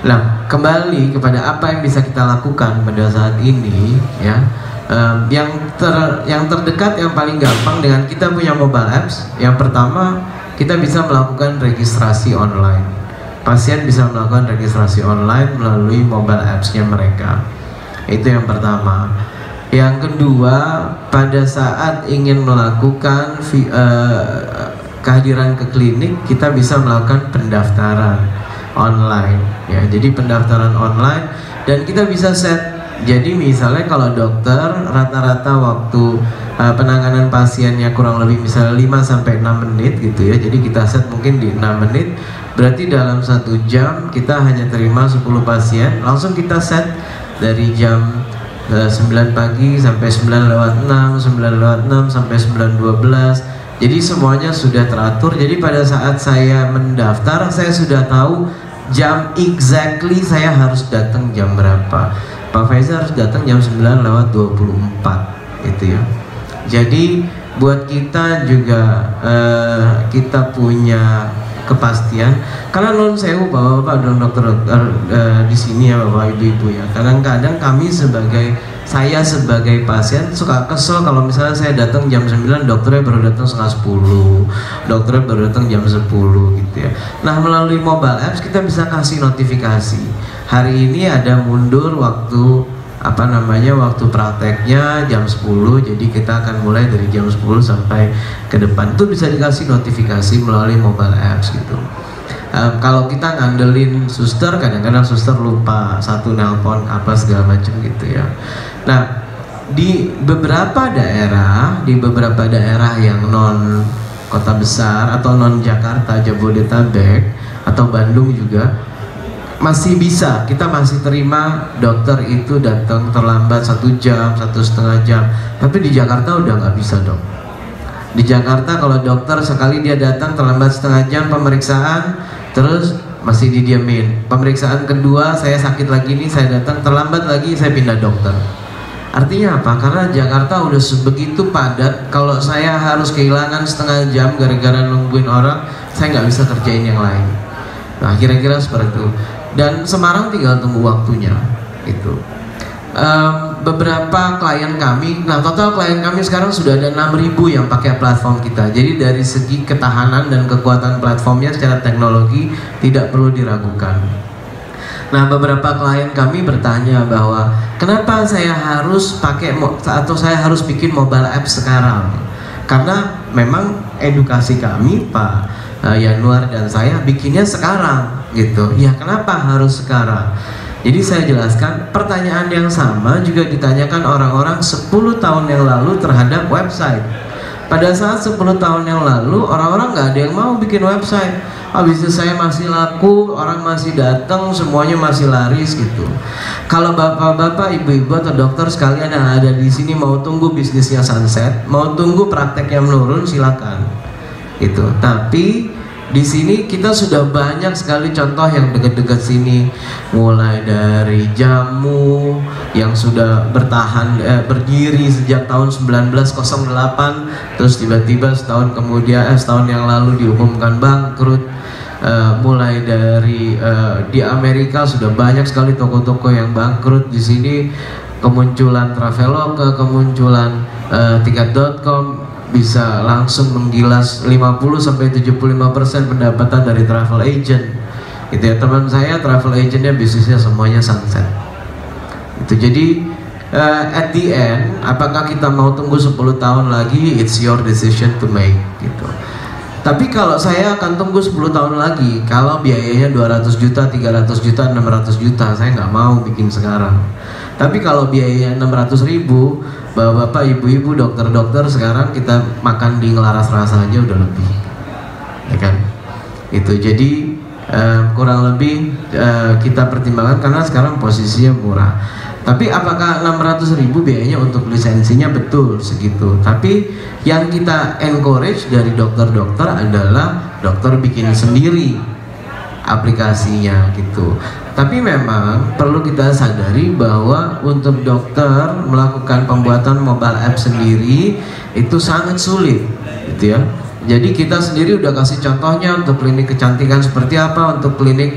Nah, kembali kepada apa yang bisa kita lakukan pada saat ini, ya, yang terdekat, yang paling gampang dengan kita punya mobile apps. Yang pertama, kita bisa melakukan registrasi online. Pasien bisa melakukan registrasi online melalui mobile apps-nya mereka. Itu yang pertama. Yang kedua, pada saat ingin melakukan kehadiran ke klinik, kita bisa melakukan pendaftaran online. Ya, jadi pendaftaran online dan kita bisa set. Jadi misalnya kalau dokter rata-rata waktu penanganan pasiennya kurang lebih misalnya 5-6 menit gitu ya. Jadi kita set mungkin di 6 menit. Berarti dalam 1 jam kita hanya terima 10 pasien, langsung kita set dari jam 9 pagi sampai 9:06, 9:06 sampai 9:12. Jadi semuanya sudah teratur. Jadi pada saat saya mendaftar, saya sudah tahu jam exactly saya harus datang jam berapa. Pak Faizal harus datang jam 9:24 itu ya. Jadi buat kita juga kita punya kepastian, karena non sewu bapak-bapak dan dokter di sini ya bapak ibu-ibu ya. Kadang-kadang saya sebagai pasien suka kesel kalau misalnya saya datang jam 9, dokternya baru datang setengah 10, dokternya baru datang jam 10 gitu ya. Nah melalui mobile apps kita bisa kasih notifikasi. Hari ini ada mundur waktu waktu prakteknya jam 10, jadi kita akan mulai dari jam 10 sampai ke depan. Itu bisa dikasih notifikasi melalui mobile apps gitu. Kalau kita ngandelin suster, kadang-kadang suster lupa satu nelpon apa segala macam gitu ya. Nah di beberapa daerah yang non kota besar atau non Jakarta, Jabodetabek atau Bandung juga masih bisa, kita masih terima dokter itu datang terlambat 1 jam, 1,5 jam. Tapi di Jakarta udah nggak bisa dong. Di Jakarta kalau dokter sekali dia datang terlambat 1/2 jam pemeriksaan, terus masih didiamin. Pemeriksaan kedua saya sakit lagi nih, saya datang terlambat lagi, saya pindah dokter. Artinya apa? Karena Jakarta udah sebegitu padat, kalau saya harus kehilangan 1/2 jam gara-gara nungguin orang, saya nggak bisa kerjain yang lain. Nah kira-kira seperti itu. Dan Semarang tinggal tunggu waktunya itu. Beberapa klien kami, nah total klien kami sekarang sudah ada 6.000 yang pakai platform kita. Jadi dari segi ketahanan dan kekuatan platformnya secara teknologi tidak perlu diragukan. Nah beberapa klien kami bertanya bahwa kenapa saya harus pakai atau saya harus bikin mobile app sekarang? Karena memang edukasi kami Pak Yanuar dan saya bikinnya sekarang gitu. Ya kenapa harus sekarang? Jadi saya jelaskan, pertanyaan yang sama juga ditanyakan orang-orang 10 tahun yang lalu terhadap website. Pada saat 10 tahun yang lalu orang-orang nggak ada yang mau bikin website. Habis itu saya masih laku, orang masih datang, semuanya masih laris gitu. Kalau bapak-bapak, ibu-ibu atau dokter sekalian yang ada di sini mau tunggu bisnisnya sunset, mau tunggu prakteknya menurun, silakan. Gitu. Tapi di sini kita sudah banyak sekali contoh yang dekat-dekat sini, mulai dari jamu yang sudah berdiri sejak tahun 1908, terus tiba-tiba setahun yang lalu diumumkan bangkrut. Mulai dari di Amerika sudah banyak sekali toko-toko yang bangkrut. Di sini kemunculan Traveloka, kemunculan tiket.com bisa langsung menggilas 50-75% pendapatan dari travel agent. Itu ya teman saya travel agentnya bisnisnya semuanya sunset. Itu jadi at the end, apakah kita mau tunggu 10 tahun lagi? It's your decision to make gitu. Tapi kalau saya akan tunggu 10 tahun lagi, kalau biayanya 200 juta, 300 juta, 600 juta, saya nggak mau bikin sekarang. Tapi kalau biayanya 600.000, bapak-bapak, ibu-ibu, dokter-dokter, sekarang kita makan di Ngelaras Rasa aja udah lebih, ya kan? Itu jadi kurang lebih kita pertimbangkan karena sekarang posisinya murah. Tapi apakah 600.000 biayanya untuk lisensinya? Betul segitu. Tapi yang kita encourage dari dokter-dokter adalah dokter bikin sendiri aplikasinya gitu. Tapi memang perlu kita sadari bahwa untuk dokter melakukan pembuatan mobile app sendiri itu sangat sulit gitu ya. Jadi kita sendiri udah kasih contohnya untuk klinik kecantikan seperti apa, untuk klinik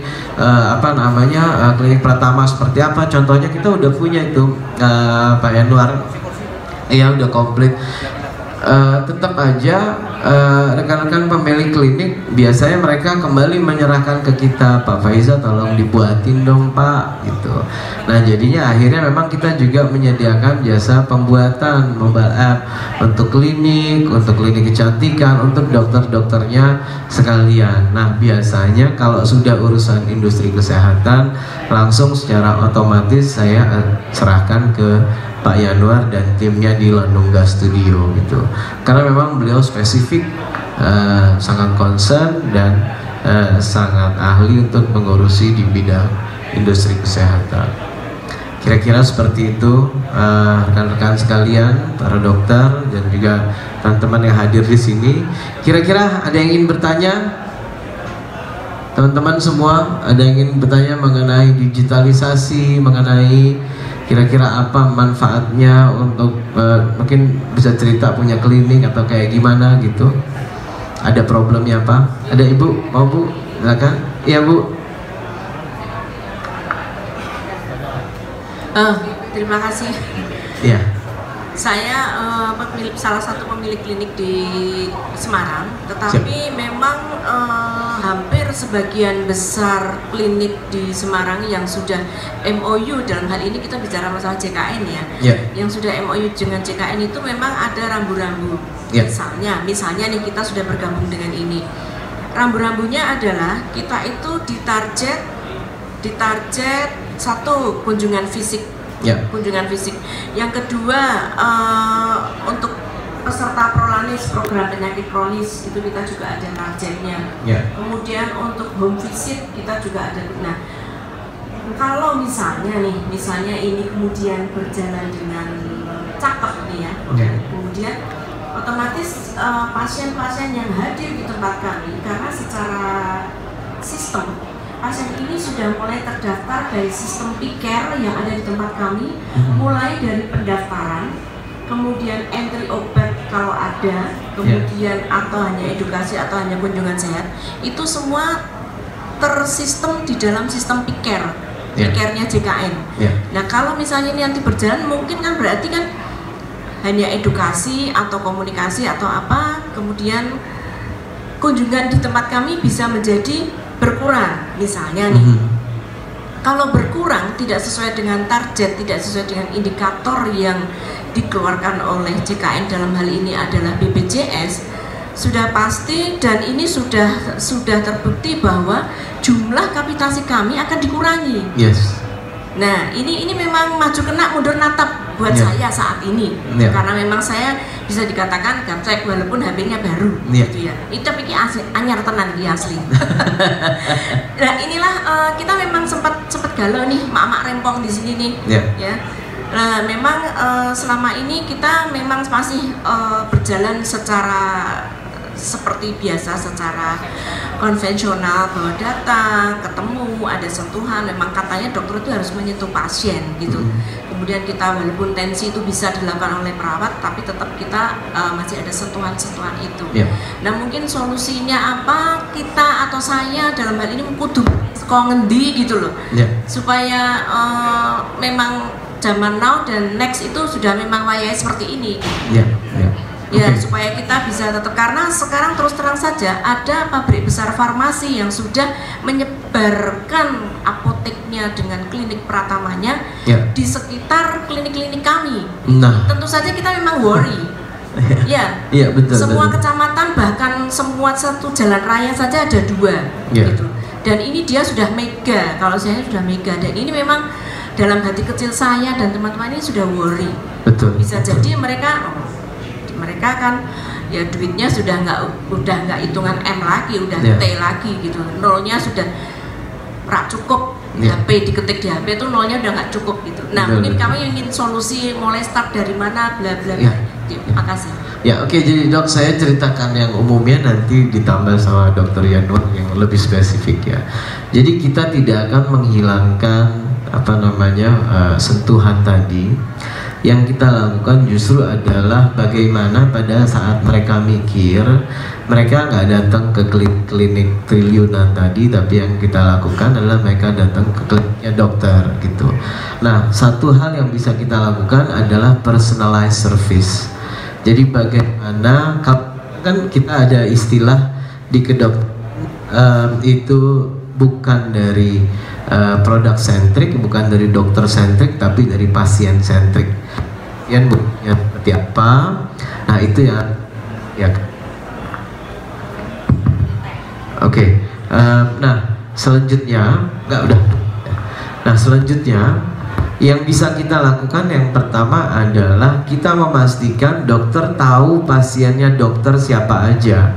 klinik Pratama seperti apa. Contohnya kita udah punya itu Pak Yanuar, ya udah komplit. Tetap aja rekan-rekan pemilik klinik biasanya mereka kembali menyerahkan ke kita, Pak Faizal tolong dibuatin dong Pak gitu. Nah jadinya akhirnya memang kita juga menyediakan jasa pembuatan mobile app untuk klinik kecantikan, untuk dokter-dokternya sekalian. Nah biasanya kalau sudah urusan industri kesehatan langsung secara otomatis saya serahkan ke Pak Yanuar dan timnya di Landungga Studio gitu. Karena memang beliau spesifik sangat concern dan sangat ahli untuk mengurusi di bidang industri kesehatan. Kira-kira seperti itu rekan-rekan sekalian, para dokter dan juga teman-teman yang hadir di sini. Kira-kira ada yang ingin bertanya? Teman-teman semua ada yang ingin bertanya mengenai digitalisasi, mengenai kira-kira apa manfaatnya untuk mungkin bisa cerita punya klinik atau kayak gimana gitu? Ada problemnya apa? Ada ibu? Mau bu? Silakan. Iya bu. Terima kasih. Iya. Saya salah satu pemilik klinik di Semarang, tetapi memang hampir sebagian besar klinik di Semarang yang sudah MOU, dalam hal ini kita bicara masalah JKN ya, yang sudah MOU dengan JKN itu memang ada rambu-rambu. Misalnya nih kita sudah bergabung dengan ini. Rambu-rambunya adalah kita itu ditarget satu, kunjungan fisik. Kunjungan fisik. Yang kedua, untuk peserta prolanis, program penyakit kronis itu kita juga ada targetnya. Kemudian untuk home visit kita juga ada. Nah, kalau misalnya ini kemudian berjalan dengan cakep nih ya, kemudian otomatis pasien-pasien yang hadir di tempat kami, karena secara sistem pasien ini sudah mulai terdaftar dari sistem P-Care yang ada di tempat kami, mulai dari pendaftaran, kemudian entry obat kalau ada, kemudian atau hanya edukasi atau hanya kunjungan sehat, itu semua tersistem di dalam sistem P-Care, P-Care-nya JKN. Nah kalau misalnya ini nanti berjalan, mungkin kan berarti kan hanya edukasi atau komunikasi atau apa, kemudian kunjungan di tempat kami bisa menjadi berkurang misalnya nih. Kalau berkurang tidak sesuai dengan target, tidak sesuai dengan indikator yang dikeluarkan oleh JKN, dalam hal ini adalah BPJS, sudah pasti dan ini sudah terbukti bahwa jumlah kapitasi kami akan dikurangi. Nah, ini memang maju kena mundur natap buat saya saat ini, karena memang saya bisa dikatakan gaptek walaupun HP-nya baru, gitu ya. Itu tapi anyar tenan asli. Nah, inilah kita memang sempat galau nih, mak-mak rempong di sini nih, ya. Nah, memang selama ini kita memang masih berjalan secara seperti biasa, secara konvensional, bahwa datang, ketemu, ada sentuhan. Memang katanya dokter itu harus menyentuh pasien gitu. Kemudian kita walaupun tensi itu bisa dilakukan oleh perawat, tapi tetap kita masih ada sentuhan-sentuhan itu. Nah mungkin solusinya apa, kita atau saya dalam hal ini kudu kok ngendi gitu loh, supaya memang zaman now dan next itu sudah memang wayai seperti ini. Supaya kita bisa tetap, karena sekarang terus terang saja ada pabrik besar farmasi yang sudah menyebarkan apoteknya dengan klinik pratamanya di sekitar klinik-klinik kami. Tentu saja kita memang worry. Betul. Semua kecamatan, bahkan semua satu jalan raya saja ada 2 gitu. Dan ini dia sudah mega, kalau saya sudah mega, dan ini memang dalam hati kecil saya dan teman-teman ini sudah worry. Bisa jadi mereka kan ya duitnya sudah nggak hitungan M lagi, udah T lagi gitu, nolnya sudah rak cukup. HP diketik di HP itu nolnya udah nggak cukup gitu. Nah mungkin kami ingin solusi mulai start dari mana, bla bla. Terima kasih. Oke, jadi dok, saya ceritakan yang umumnya, nanti ditambah sama dokter Yanur yang lebih spesifik ya. Jadi kita tidak akan menghilangkan sentuhan tadi. Yang kita lakukan justru adalah bagaimana pada saat mereka mikir, mereka nggak datang ke klinik triliunan tadi, tapi yang kita lakukan adalah mereka datang ke kliniknya dokter gitu. Nah, satu hal yang bisa kita lakukan adalah personalized service. Jadi bagaimana, kan kita ada istilah di kedokteran itu bukan dari produk sentrik, bukan dari dokter sentrik, tapi dari pasien sentrik. Yang butuhnya seperti apa? Nah itu ya. Oke. Nah selanjutnya selanjutnya yang bisa kita lakukan yang pertama adalah kita memastikan dokter tahu pasiennya dokter siapa aja.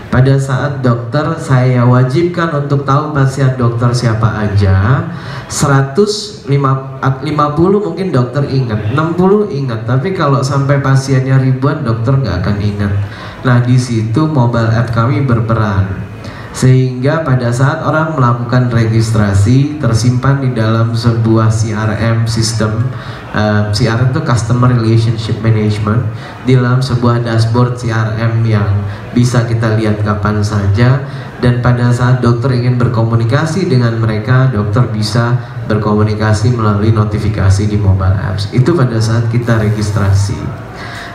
Pada saat dokter saya wajibkan untuk tahu pasien dokter siapa aja, 150 mungkin dokter ingat, 60 ingat, tapi kalau sampai pasiennya ribuan dokter nggak akan ingat. Nah, di situ mobile app kami berperan. Sehingga pada saat orang melakukan registrasi tersimpan di dalam sebuah CRM sistem, CRM itu Customer Relationship Management, di dalam sebuah dashboard CRM yang bisa kita lihat kapan saja. Dan pada saat dokter ingin berkomunikasi dengan mereka, dokter bisa berkomunikasi melalui notifikasi di mobile apps. Itu pada saat kita registrasi.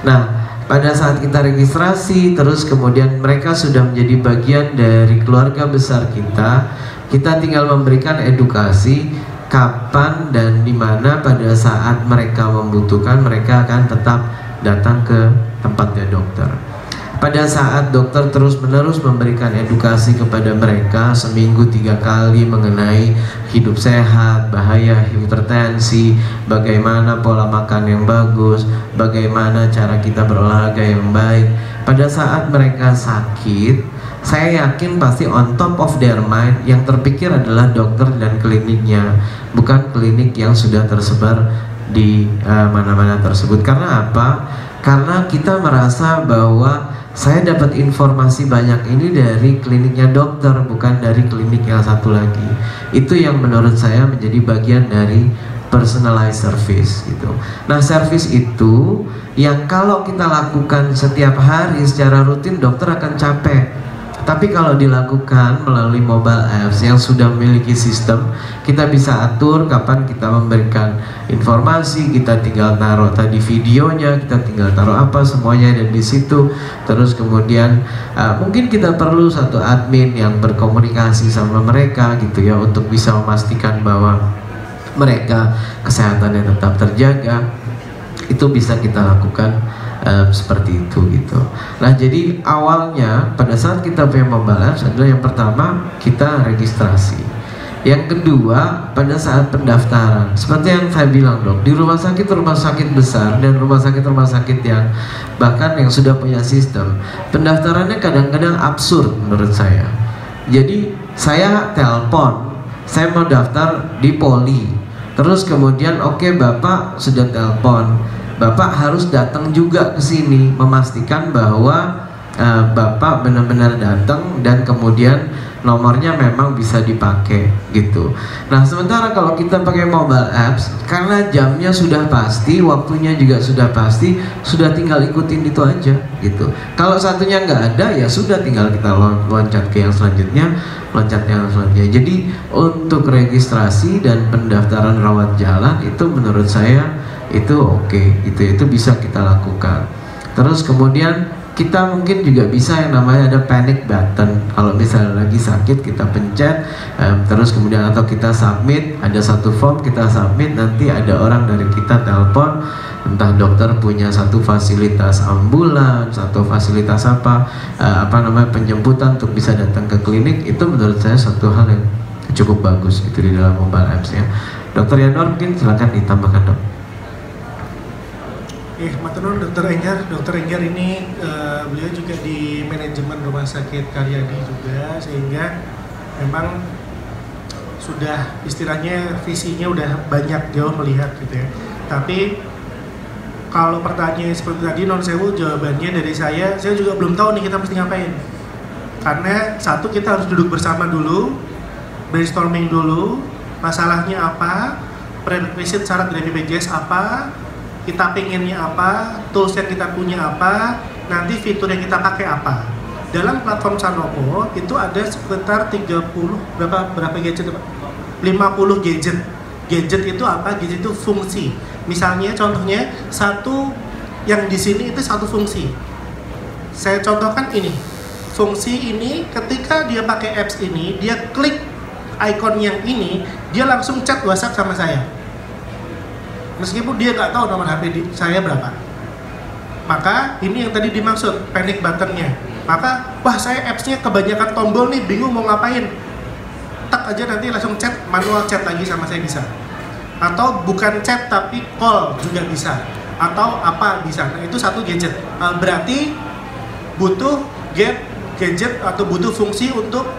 Nah, pada saat kita registrasi, terus kemudian mereka sudah menjadi bagian dari keluarga besar kita tinggal memberikan edukasi kapan dan di mana pada saat mereka membutuhkan, mereka akan tetap datang ke tempatnya dokter. Pada saat dokter terus-menerus memberikan edukasi kepada mereka seminggu 3 kali mengenai hidup sehat, bahaya hipertensi, bagaimana pola makan yang bagus, bagaimana cara kita berolahraga yang baik. Pada saat mereka sakit, saya yakin pasti on top of their mind yang terpikir adalah dokter dan kliniknya, bukan klinik yang sudah tersebar di mana-mana tersebut. Karena apa? Karena kita merasa bahwa saya dapat informasi banyak ini dari kliniknya dokter, bukan dari klinik yang satu lagi. Itu yang menurut saya menjadi bagian dari personalized service gitu. Nah, service itu yang kalau kita lakukan setiap hari secara rutin, dokter akan capek. Tapi kalau dilakukan melalui mobile apps yang sudah memiliki sistem, kita bisa atur kapan kita memberikan informasi, kita tinggal taruh tadi videonya, kita tinggal taruh apa semuanya ada di situ. Terus kemudian mungkin kita perlu satu admin yang berkomunikasi sama mereka gitu ya, untuk bisa memastikan bahwa mereka kesehatannya tetap terjaga. Itu bisa kita lakukan seperti itu gitu. Nah, jadi awalnya pada saat kita punya mobile apps adalah yang pertama kita registrasi. Yang kedua pada saat pendaftaran, seperti yang saya bilang dok, di rumah sakit besar dan rumah sakit yang bahkan yang sudah punya sistem, pendaftarannya kadang-kadang absurd menurut saya. Jadi saya telepon, saya mau daftar di Poli, terus kemudian oke, bapak sudah telepon, bapak harus datang juga ke sini memastikan bahwa bapak benar-benar datang dan kemudian nomornya memang bisa dipakai gitu. Nah, sementara kalau kita pakai mobile apps, karena jamnya sudah pasti, waktunya juga sudah pasti, sudah tinggal ikutin itu aja gitu. Kalau satunya nggak ada, ya sudah tinggal kita loncat ke yang selanjutnya, loncat yang selanjutnya. Jadi untuk registrasi dan pendaftaran rawat jalan itu menurut saya itu oke, itu bisa kita lakukan. Terus kemudian kita mungkin juga bisa yang namanya ada panic button. Kalau misalnya lagi sakit kita pencet, terus kemudian atau kita submit, ada satu form kita submit, nanti ada orang dari kita telepon, entah dokter punya satu fasilitas ambulans atau fasilitas apa namanya penjemputan untuk bisa datang ke klinik. Itu menurut saya satu hal yang cukup bagus gitu di dalam mobile apps ya. Dokter Yanuar mungkin silakan ditambahkan dok. Matur nuwun Dokter Enggar ini beliau juga di manajemen Rumah Sakit Karyadi juga, sehingga memang sudah istilahnya visinya udah banyak jauh melihat gitu ya. Tapi kalau pertanyaan seperti tadi non sewu jawabannya dari saya juga belum tahu nih kita mesti ngapain. Karena satu, kita harus duduk bersama dulu, brainstorming dulu, masalahnya apa, prerequisite syarat dari BPJS apa, kita pengennya apa, tools yang kita punya apa, nanti fitur yang kita pakai apa. Dalam platform Sanopo itu ada sekitar 30 berapa gadget, 50 gadget. Gadget itu apa? Gadget itu fungsi. Misalnya contohnya satu yang di sini itu satu fungsi. Saya contohkan ini. Fungsi ini ketika dia pakai apps ini, dia klik icon yang ini, dia langsung chat WhatsApp sama saya. Meskipun dia nggak tahu nomor HP saya berapa. Maka ini yang tadi dimaksud panic button-nya. Maka wah saya apps-nya kebanyakan tombol nih, bingung mau ngapain. Tak aja nanti langsung chat, manual chat lagi sama saya bisa. Atau bukan chat tapi call juga bisa. Atau apa bisa. Nah, itu satu gadget. Berarti butuh get gadget atau butuh fungsi untuk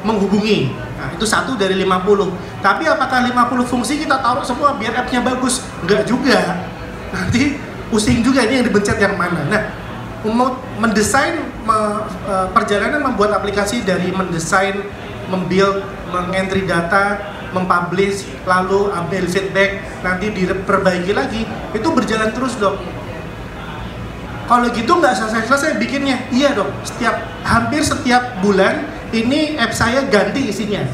menghubungi. Nah, itu 1 dari 50. Tapi apakah 50 fungsi kita taruh semua biar app-nya bagus? Enggak juga. Nanti pusing juga ini yang dipencet yang mana. Nah, mendesain perjalanan membuat aplikasi dari mendesain, membuild, mengentry data, mempublish, lalu ambil feedback, nanti diperbaiki lagi, itu berjalan terus dok. Kalau gitu nggak selesai-selesai bikinnya. Iya dok, hampir setiap bulan ini app saya ganti isinya.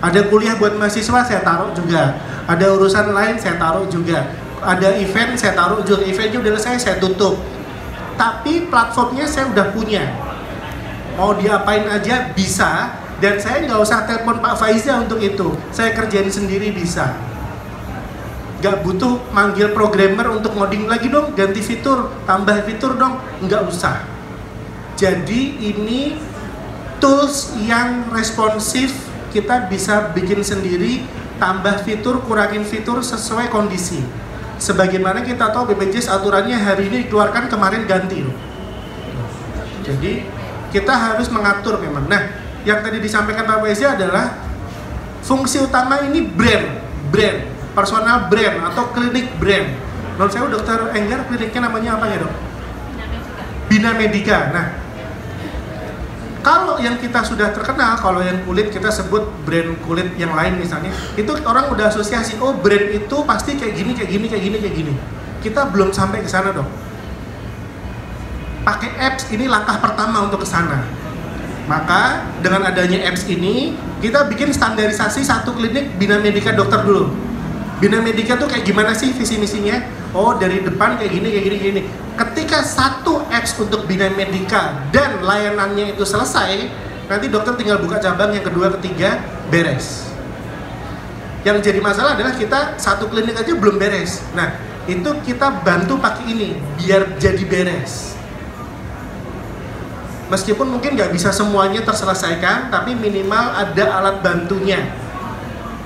Ada kuliah buat mahasiswa saya taruh juga, ada urusan lain saya taruh juga, ada event saya taruh juga, eventnya udah selesai saya tutup. Tapi platformnya saya udah punya, mau diapain aja bisa, dan saya nggak usah telepon Pak Faiza untuk itu, saya kerjain sendiri bisa. Nggak butuh manggil programmer untuk ngoding lagi dong, ganti fitur, tambah fitur dong, nggak usah. Jadi ini tools yang responsif, kita bisa bikin sendiri, tambah fitur, kurangin fitur sesuai kondisi. Sebagaimana kita tahu BPJS aturannya hari ini dikeluarkan, kemarin ganti loh. Jadi kita harus mengatur memang. Nah, yang tadi disampaikan Pak Faiza adalah fungsi utama ini brand, personal brand atau klinik brand. Menurut saya Dokter Enggar kliniknya namanya apa ya dok? Bina Medica. Nah, kalau yang kita sudah terkenal, kalau yang kulit kita sebut brand kulit yang lain misalnya, itu orang udah asosiasi, oh brand itu pasti kayak gini. Kita belum sampai ke sana dong. Pakai apps ini langkah pertama untuk ke sana. Maka dengan adanya apps ini, kita bikin standarisasi satu klinik Bina Medica dokter dulu. Bina Medica tuh kayak gimana sih visi misinya? Oh dari depan kayak gini. Ketika satu apps untuk Bina Medica dan layanannya itu selesai, nanti dokter tinggal buka cabang yang kedua, ketiga, beres. Yang jadi masalah adalah kita satu klinik aja belum beres. Nah, itu kita bantu pakai ini biar jadi beres. Meskipun mungkin nggak bisa semuanya terselesaikan, tapi minimal ada alat bantunya.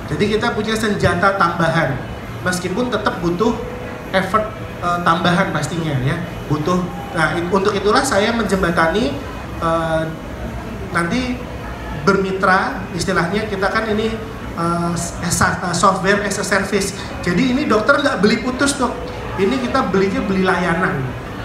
Jadi kita punya senjata tambahan, meskipun tetap butuh effort tambahan pastinya ya, butuh. Nah, untuk itulah saya menjembatani nanti bermitra, istilahnya kita kan ini software as a service. Jadi ini dokter nggak beli putus dok, ini kita beli layanan.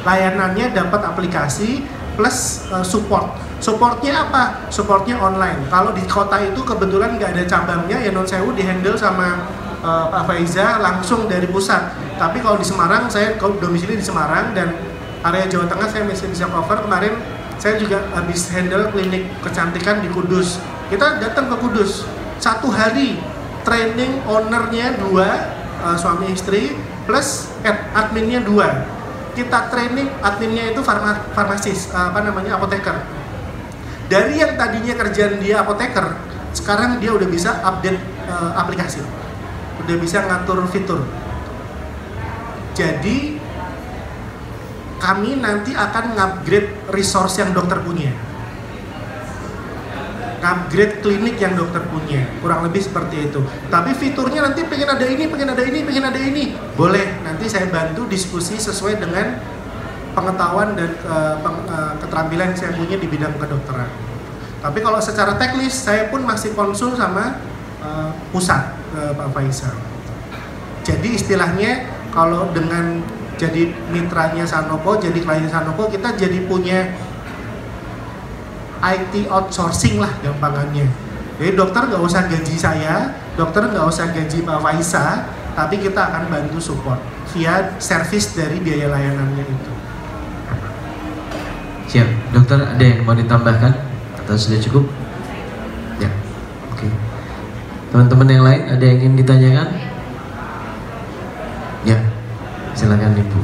Layanannya dapat aplikasi plus support. Supportnya apa? Supportnya online. Kalau di kota itu kebetulan nggak ada cabangnya, ya non sewu dihandle sama Pak Faiza langsung dari pusat. Tapi kalau di Semarang, saya domisili di Semarang dan area Jawa Tengah saya masih bisa cover. Kemarin saya juga habis handle klinik kecantikan di Kudus. Kita datang ke Kudus 1 hari training, ownernya 2 suami istri plus adminnya 2. Kita training adminnya itu farmasis, apoteker. Dari yang tadinya kerjaan dia apoteker, sekarang dia udah bisa update aplikasi, udah bisa ngatur fitur. Jadi kami nanti akan ngupgrade resource yang dokter punya, upgrade klinik yang dokter punya, kurang lebih seperti itu. Tapi fiturnya nanti pengen ada ini, boleh. Nanti saya bantu diskusi sesuai dengan pengetahuan dan keterampilan yang saya punya di bidang kedokteran. Tapi kalau secara teknis, saya pun masih konsul sama pusat Pak Faiza. Jadi istilahnya kalau dengan jadi mitranya Sanopo, jadi kliennya Sanopo, kita jadi punya IT outsourcing lah gampangannya. Jadi dokter nggak usah gaji saya, dokter nggak usah gaji Pak Faiza, tapi kita akan bantu support via service dari biaya layanannya itu. Siap, dokter ada yang mau ditambahkan atau sudah cukup? Ya, oke. Teman-teman yang lain ada yang ingin ditanyakan? Ya, silakan Ibu.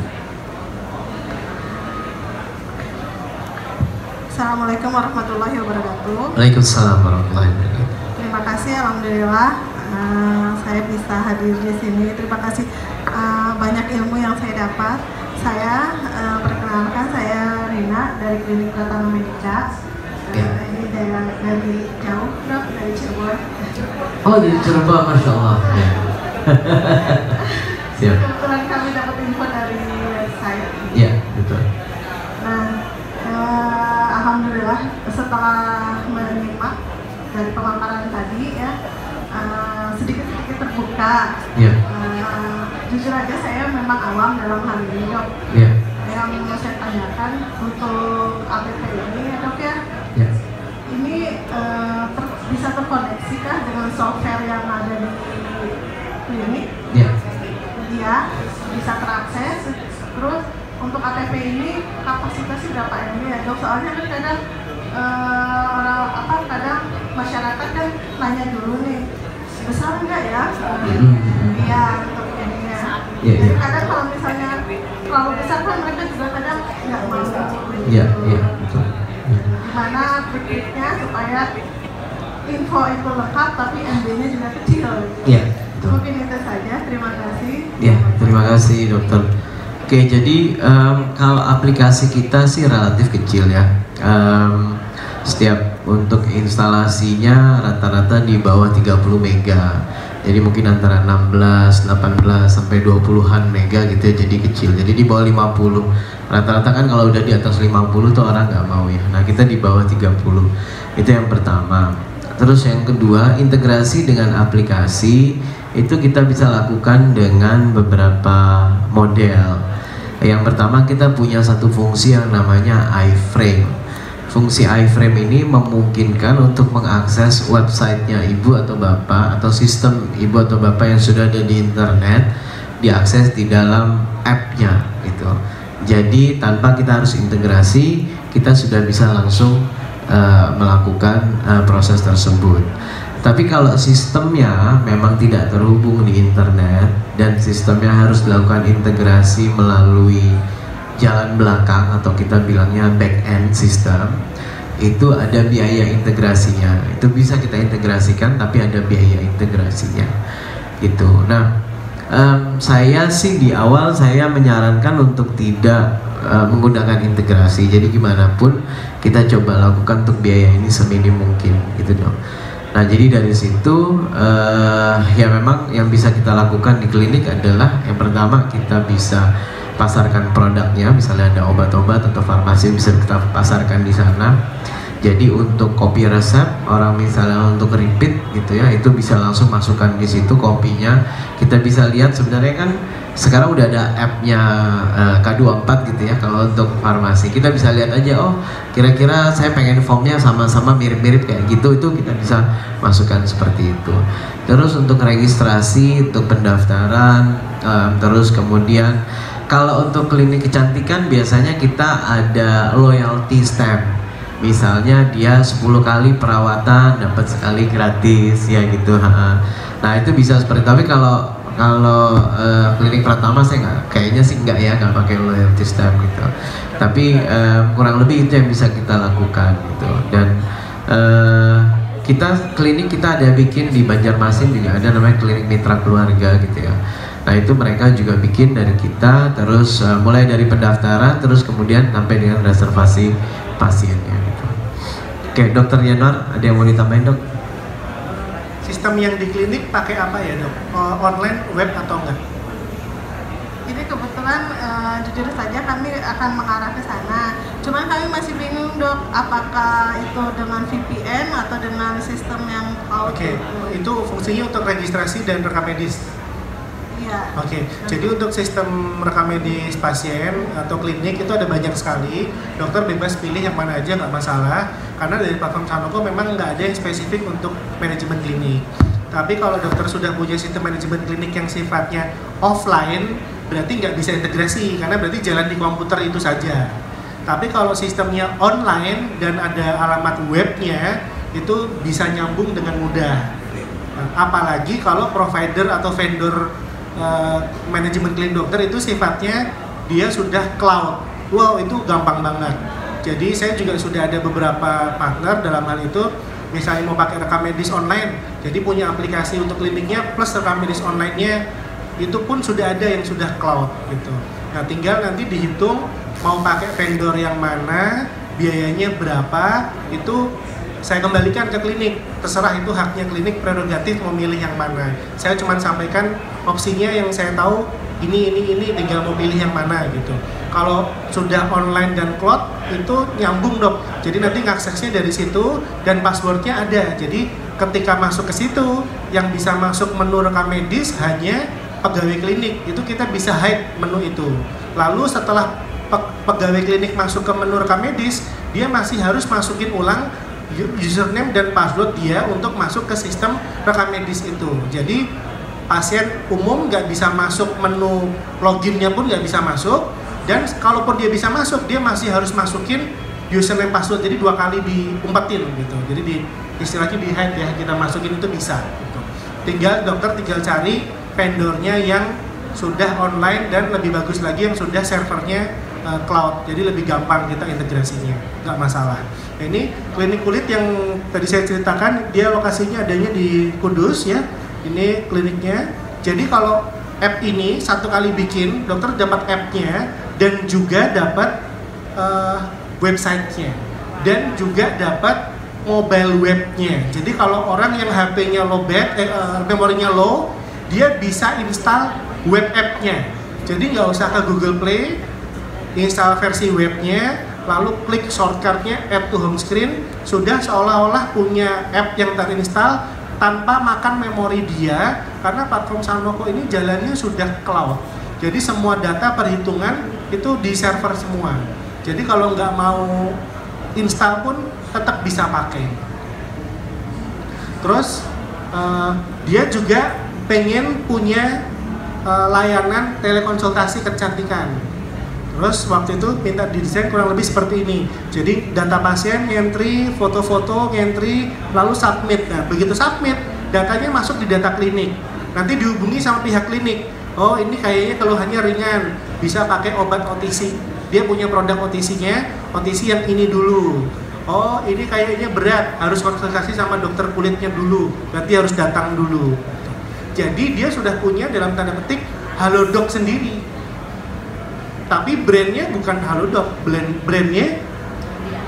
Assalamualaikum warahmatullahi wabarakatuh. Waalaikumsalam warahmatullahi wabarakatuh. Terima kasih, alhamdulillah saya bisa hadir di sini. Terima kasih banyak ilmu yang saya dapat. Saya perkenalkan, saya Rina dari Klinik Pratama Medica. Ini dari jauh, dok, dari Cirebon. Oh, dari Cirebon, masya Allah. Ya. Siap. Kebetulan kami dapat info dari website. Iya, betul. Nah, alhamdulillah setelah menyimak dari pemaparan tadi ya, sedikit-sedikit terbuka. Jujur aja saya memang awam dalam hal ini, Dok. Yang mau saya tanyakan untuk APP ini ya, Dok ya. Ini bisa terkoneksi kah dengan software yang ada di klinik? Dia bisa terakses. Terus untuk ATP ini kapasitasnya berapa MB ya, Dok? Soalnya kan kadang kadang masyarakat kan nanya dulu nih, besar enggak ya? Iya, untuk ininya. Jadi kadang kalau misalnya terlalu besar kan mereka juga kadang nggak mau. Betul. Gimana triknya supaya info itu lengkap tapi MB-nya juga kecil? Mungkin itu saja. Terima kasih. Terima kasih, Dokter. Oke, jadi kalau aplikasi kita sih relatif kecil ya. Setiap untuk instalasinya rata-rata di bawah 30 mega. Jadi mungkin antara 16, 18 sampai 20-an mega gitu ya, jadi kecil. Jadi di bawah 50. Rata-rata kan kalau udah di atas 50 tuh orang nggak mau ya. Nah, kita di bawah 30. Itu yang pertama. Terus yang kedua, integrasi dengan aplikasi itu kita bisa lakukan dengan beberapa model. Yang pertama, kita punya satu fungsi yang namanya iframe. Fungsi iframe ini memungkinkan untuk mengakses websitenya ibu atau bapak atau sistem ibu atau bapak yang sudah ada di internet, diakses di dalam app-nya gitu. Jadi tanpa kita harus integrasi, kita sudah bisa langsung melakukan proses tersebut. Tapi kalau sistemnya memang tidak terhubung di internet dan sistemnya harus dilakukan integrasi melalui jalan belakang atau kita bilangnya back end system, itu ada biaya integrasinya. Itu bisa kita integrasikan tapi ada biaya integrasinya gitu. Nah, saya sih di awal saya menyarankan untuk tidak menggunakan integrasi. Jadi gimana pun kita coba lakukan untuk biaya ini seminim mungkin gitu dong. Nah, jadi dari situ ya memang yang bisa kita lakukan di klinik adalah yang pertama kita bisa pasarkan produknya, misalnya ada obat-obat atau farmasi bisa kita pasarkan di sana. Jadi untuk kopi resep orang misalnya untuk repeat gitu ya, itu bisa langsung masukkan di situ kopinya. Kita bisa lihat sebenarnya kan sekarang udah ada app-nya K24 gitu ya. Kalau untuk farmasi kita bisa lihat aja, oh kira-kira saya pengen formnya sama-sama mirip-mirip kayak gitu, itu kita bisa masukkan seperti itu. Terus untuk registrasi, untuk pendaftaran, terus kemudian kalau untuk klinik kecantikan biasanya kita ada loyalty stamp. Misalnya dia 10 kali perawatan dapat sekali gratis ya gitu. Nah itu bisa seperti, tapi kalau klinik Pratama saya kayaknya sih enggak ya, nggak pakai loyalty stamp gitu. Tapi kurang lebih itu yang bisa kita lakukan gitu. Dan klinik kita ada bikin di Banjarmasin juga ada namanya klinik mitra keluarga gitu ya. Nah itu mereka juga bikin dari kita, terus mulai dari pendaftaran, terus kemudian sampai dengan reservasi pasiennya gitu. Oke, Dokter Yanuar, ada yang mau ditambahin, Dok? Sistem yang di klinik pakai apa ya, Dok? Online, web atau enggak? Jadi kebetulan jujur saja kami akan mengarah ke sana. Cuman kami masih bingung, Dok, apakah itu dengan VPN atau dengan sistem yang cloud? Oke, itu fungsinya untuk registrasi dan rekam medis. Oke, jadi untuk sistem rekam medis pasien atau klinik itu ada banyak sekali. Dokter bebas pilih yang mana aja, nggak masalah. Karena dari platform Sanogo memang nggak ada yang spesifik untuk manajemen klinik. Tapi kalau dokter sudah punya sistem manajemen klinik yang sifatnya offline, berarti nggak bisa integrasi, karena berarti jalan di komputer itu saja. Tapi kalau sistemnya online dan ada alamat webnya, itu bisa nyambung dengan mudah. Nah, apalagi kalau provider atau vendor manajemen klinik dokter itu sifatnya dia sudah cloud. Wow, itu gampang banget. Jadi saya juga sudah ada beberapa partner dalam hal itu, misalnya mau pakai rekam medis online, jadi punya aplikasi untuk kliniknya plus rekam medis online-nya itu pun sudah ada yang sudah cloud gitu. Nah, tinggal nanti dihitung mau pakai vendor yang mana, biayanya berapa, itu saya kembalikan ke klinik, terserah itu haknya klinik, prerogatif mau milih yang mana. Saya cuma sampaikan opsinya yang saya tahu, ini, tinggal mau pilih yang mana gitu. Kalau sudah online dan cloud itu nyambung dok. Jadi nanti ngaksesnya dari situ dan passwordnya ada. Jadi ketika masuk ke situ yang bisa masuk menu rekam medis hanya pegawai klinik. Itu kita bisa hide menu itu. Lalu setelah pegawai klinik masuk ke menu rekam medis, dia masih harus masukin ulang username dan password dia untuk masuk ke sistem rekam medis itu. Jadi pasien umum nggak bisa masuk menu loginnya pun nggak bisa masuk, dan kalaupun dia bisa masuk dia masih harus masukin username password, jadi 2 kali diumpetin gitu. Jadi istilahnya di hide ya, kita masukin itu bisa gitu. Dokter tinggal cari vendornya yang sudah online dan lebih bagus lagi yang sudah servernya cloud, jadi lebih gampang kita integrasinya, nggak masalah. Nah, ini klinik kulit yang tadi saya ceritakan, dia lokasinya adanya di Kudus ya. Ini kliniknya. Jadi kalau app ini satu kali bikin, dokter dapat app-nya dan juga dapat website-nya dan juga dapat mobile web-nya. Jadi kalau orang yang HP-nya memorinya low, dia bisa install web app-nya. Jadi nggak usah ke Google Play, install versi webnya, lalu klik shortcut-nya add to home screen, sudah seolah-olah punya app yang terinstall tanpa makan memori dia, karena platform Sanoco ini jalannya sudah cloud. Jadi semua data perhitungan itu di server semua. Jadi kalau nggak mau install pun tetap bisa pakai. Terus dia juga pengen punya layanan telekonsultasi kecantikan. Terus waktu itu minta didesain kurang lebih seperti ini. Jadi data pasien ngentri, foto-foto ngentri, lalu submit. Nah begitu submit, datanya masuk di data klinik. Nanti dihubungi sama pihak klinik. Oh ini kayaknya keluhannya ringan, bisa pakai obat OTC. Dia punya produk OTC-nya, OTC yang ini dulu. Oh ini kayaknya berat, harus konsultasi sama dokter kulitnya dulu. Berarti harus datang dulu. Jadi dia sudah punya dalam tanda petik Halodoc sendiri. Tapi brandnya bukan Halodoc, brandnya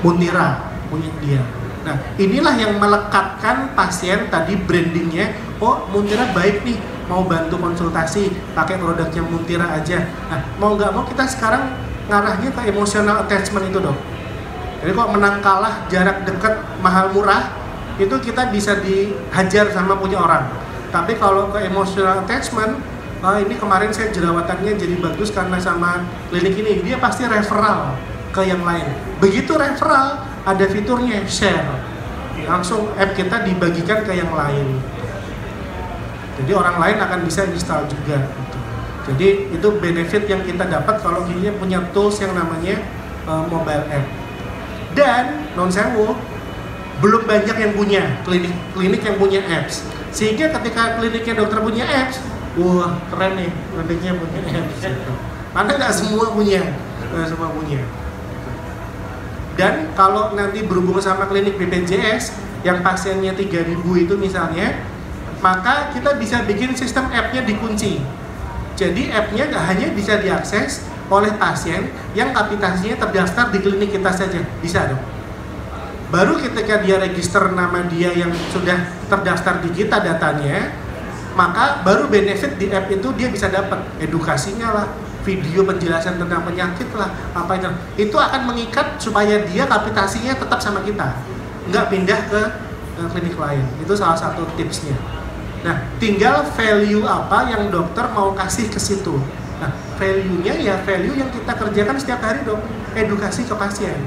Muntira punya dia. Nah inilah yang melekatkan pasien tadi brandingnya. Oh Muntira baik nih, mau bantu konsultasi, pakai produknya Muntira aja. Nah mau nggak mau kita sekarang ngarahnya ke emotional attachment itu dok. Jadi kok menang kalah, jarak dekat, mahal murah, itu kita bisa dihajar sama punya orang. Tapi kalau ke emotional attachment, ini kemarin saya jerawatannya jadi bagus karena sama klinik ini, dia pasti referral ke yang lain. Begitu referral, ada fiturnya share, langsung app kita dibagikan ke yang lain. Jadi orang lain akan bisa install juga. Gitu. Jadi itu benefit yang kita dapat kalau kita punya tools yang namanya mobile app. Dan non sewu, belum banyak yang punya klinik yang punya apps. Sehingga ketika kliniknya dokter punya apps, wah keren nih, kliniknya punya apps. Karena nggak semua punya, Dan kalau nanti berhubungan sama klinik BPJS yang pasiennya 3.000 itu misalnya, maka kita bisa bikin sistem app-nya dikunci. Jadi app-nya nggak hanya bisa diakses oleh pasien yang kapitasinya terdaftar di klinik kita saja, bisa dong. Baru ketika dia register nama dia yang sudah terdaftar di kita datanya, maka baru benefit di app itu dia bisa dapat edukasinya lah, video penjelasan tentang penyakit lah, apa itu akan mengikat supaya dia kapitasinya tetap sama kita, nggak pindah ke klinik lain. Itu salah satu tipsnya. Nah, tinggal value apa yang dokter mau kasih ke situ. Nah, value-nya ya value yang kita kerjakan setiap hari dok, edukasi ke pasien.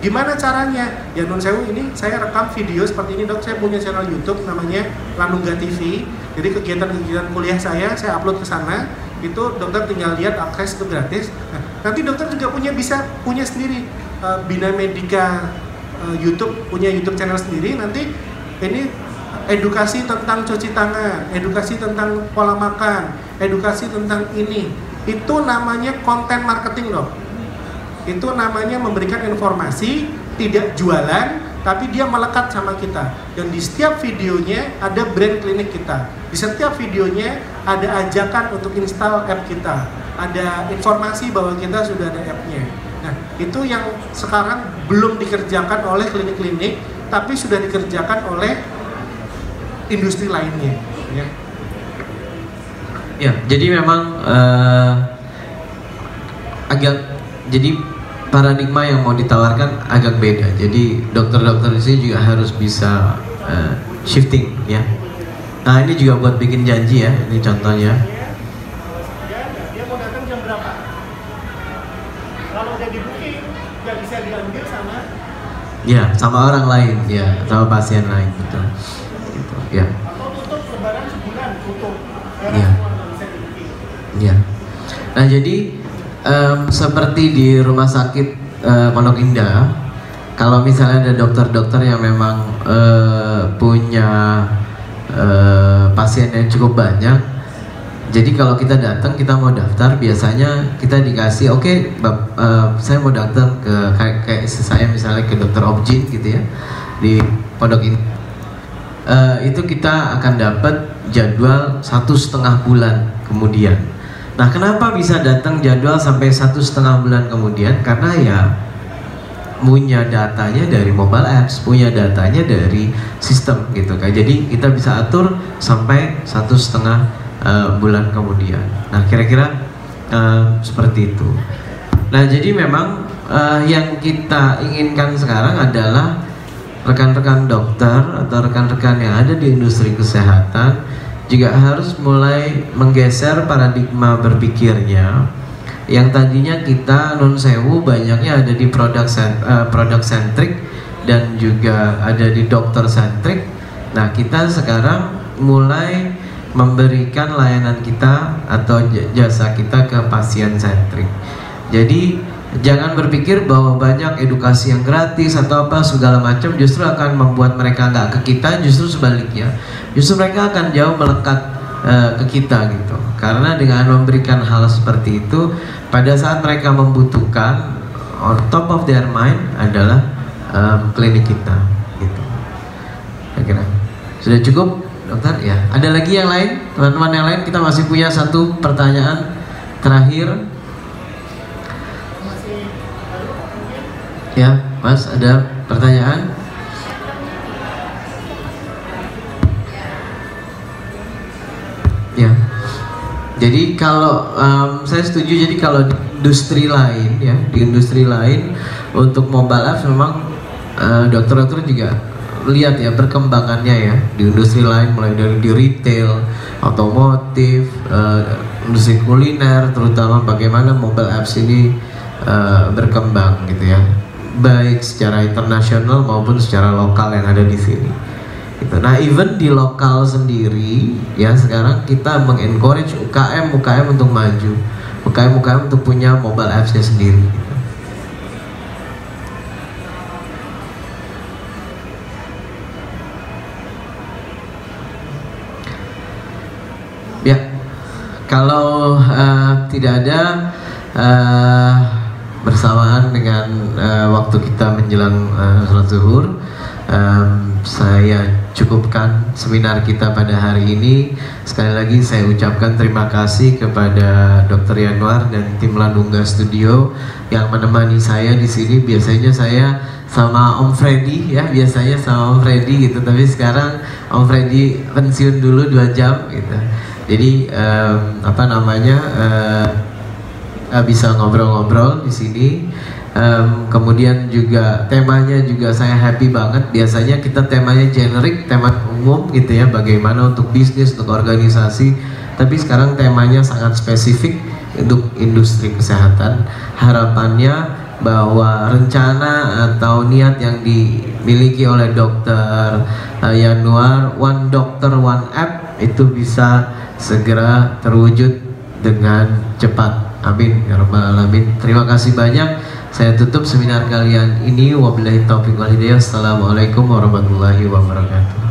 Gimana caranya? Ya non sewu ini saya rekam video seperti ini dok, saya punya channel YouTube namanya Lanungga TV. Jadi kegiatan-kegiatan kuliah saya upload ke sana. Itu dokter tinggal lihat, akses itu gratis. Nah, nanti dokter juga bisa punya sendiri Bina Medika YouTube, punya YouTube channel sendiri. Nanti ini edukasi tentang cuci tangan, edukasi tentang pola makan, edukasi tentang ini. Itu namanya konten marketing dok. Itu namanya memberikan informasi, tidak jualan, tapi dia melekat sama kita. Dan di setiap videonya ada brand klinik kita. Di setiap videonya ada ajakan untuk install app kita. Ada informasi bahwa kita sudah ada app-nya. Nah, itu yang sekarang belum dikerjakan oleh klinik-klinik, tapi sudah dikerjakan oleh industri lainnya. Ya, jadi memang jadi paradigma yang mau ditawarkan agak beda. Jadi dokter-dokter di sini juga harus bisa shifting ya. Nah ini juga buat bikin janji ya, ini contohnya. Dia mau datang jam berapa? Kalau udah di booking, nggak bisa diambil sama? Ya, sama orang lain, ya, sama pasien lain, betul. Gitu, ya. Atau tutup lebaran sebulan, tutup. Ya. Ya. Nah jadi seperti di rumah sakit Pondok Indah, kalau misalnya ada dokter-dokter yang memang punya pasien yang cukup banyak, jadi kalau kita datang, kita mau daftar, biasanya kita dikasih, oke, saya mau datang ke kayak saya misalnya ke dokter Objin gitu ya di Pondok ini, itu kita akan dapat jadwal 1,5 bulan kemudian. Nah, kenapa bisa datang jadwal sampai 1,5 bulan kemudian? Karena ya punya datanya dari mobile apps, punya datanya dari sistem gitu kan. Jadi kita bisa atur sampai 1,5 bulan kemudian. Nah, kira-kira seperti itu. Nah, jadi memang yang kita inginkan sekarang adalah rekan-rekan dokter atau rekan-rekan yang ada di industri kesehatan juga harus mulai menggeser paradigma berpikirnya yang tadinya kita non sewu banyaknya ada di produk centric dan juga ada di dokter centric. Nah, kita sekarang mulai memberikan layanan kita atau jasa kita ke pasien centric. Jadi jangan berpikir bahwa banyak edukasi yang gratis atau apa segala macam justru akan membuat mereka nggak ke kita, justru sebaliknya. Justru mereka akan jauh melekat ke kita gitu. Karena dengan memberikan hal seperti itu, pada saat mereka membutuhkan, on top of their mind adalah klinik kita gitu. Kira-kira sudah cukup, dokter? Ya. Ada lagi yang lain, teman-teman yang lain? Kita masih punya satu pertanyaan terakhir. Ya, Mas, ada pertanyaan? Ya. Jadi kalau saya setuju. Jadi kalau di industri lain, ya, di industri lain untuk mobile apps memang dokter-dokter juga lihat ya perkembangannya ya di industri lain, mulai dari di retail, otomotif, industri kuliner, terutama bagaimana mobile apps ini berkembang gitu ya, baik secara internasional maupun secara lokal yang ada di sini. Gitu. Nah, even di lokal sendiri ya sekarang kita mengencourage UKM untuk maju, UKM untuk punya mobile apps-nya sendiri. Gitu. Ya, kalau tidak ada bersamaan dengan waktu kita menjelang sholat zuhur, saya cukupkan seminar kita pada hari ini. Sekali lagi saya ucapkan terima kasih kepada Dr. Yanuar dan tim Landungga Studio yang menemani saya di sini. Biasanya saya sama Om Freddy ya, biasanya sama Om Freddy gitu, tapi sekarang Om Freddy pensiun dulu 2 jam gitu. Jadi bisa ngobrol-ngobrol di sini. Kemudian juga temanya juga saya happy banget. Biasanya kita temanya generik, tema umum gitu ya, bagaimana untuk bisnis, untuk organisasi. Tapi sekarang temanya sangat spesifik untuk industri kesehatan. Harapannya bahwa rencana atau niat yang dimiliki oleh Dr. Yanuar, One Doctor One App, itu bisa segera terwujud dengan cepat. Amin ya rabbal alamin. Terima kasih banyak. Saya tutup seminar kalian ini. Wabillahi taufiq wal hidayah. Assalamualaikum warahmatullahi wabarakatuh.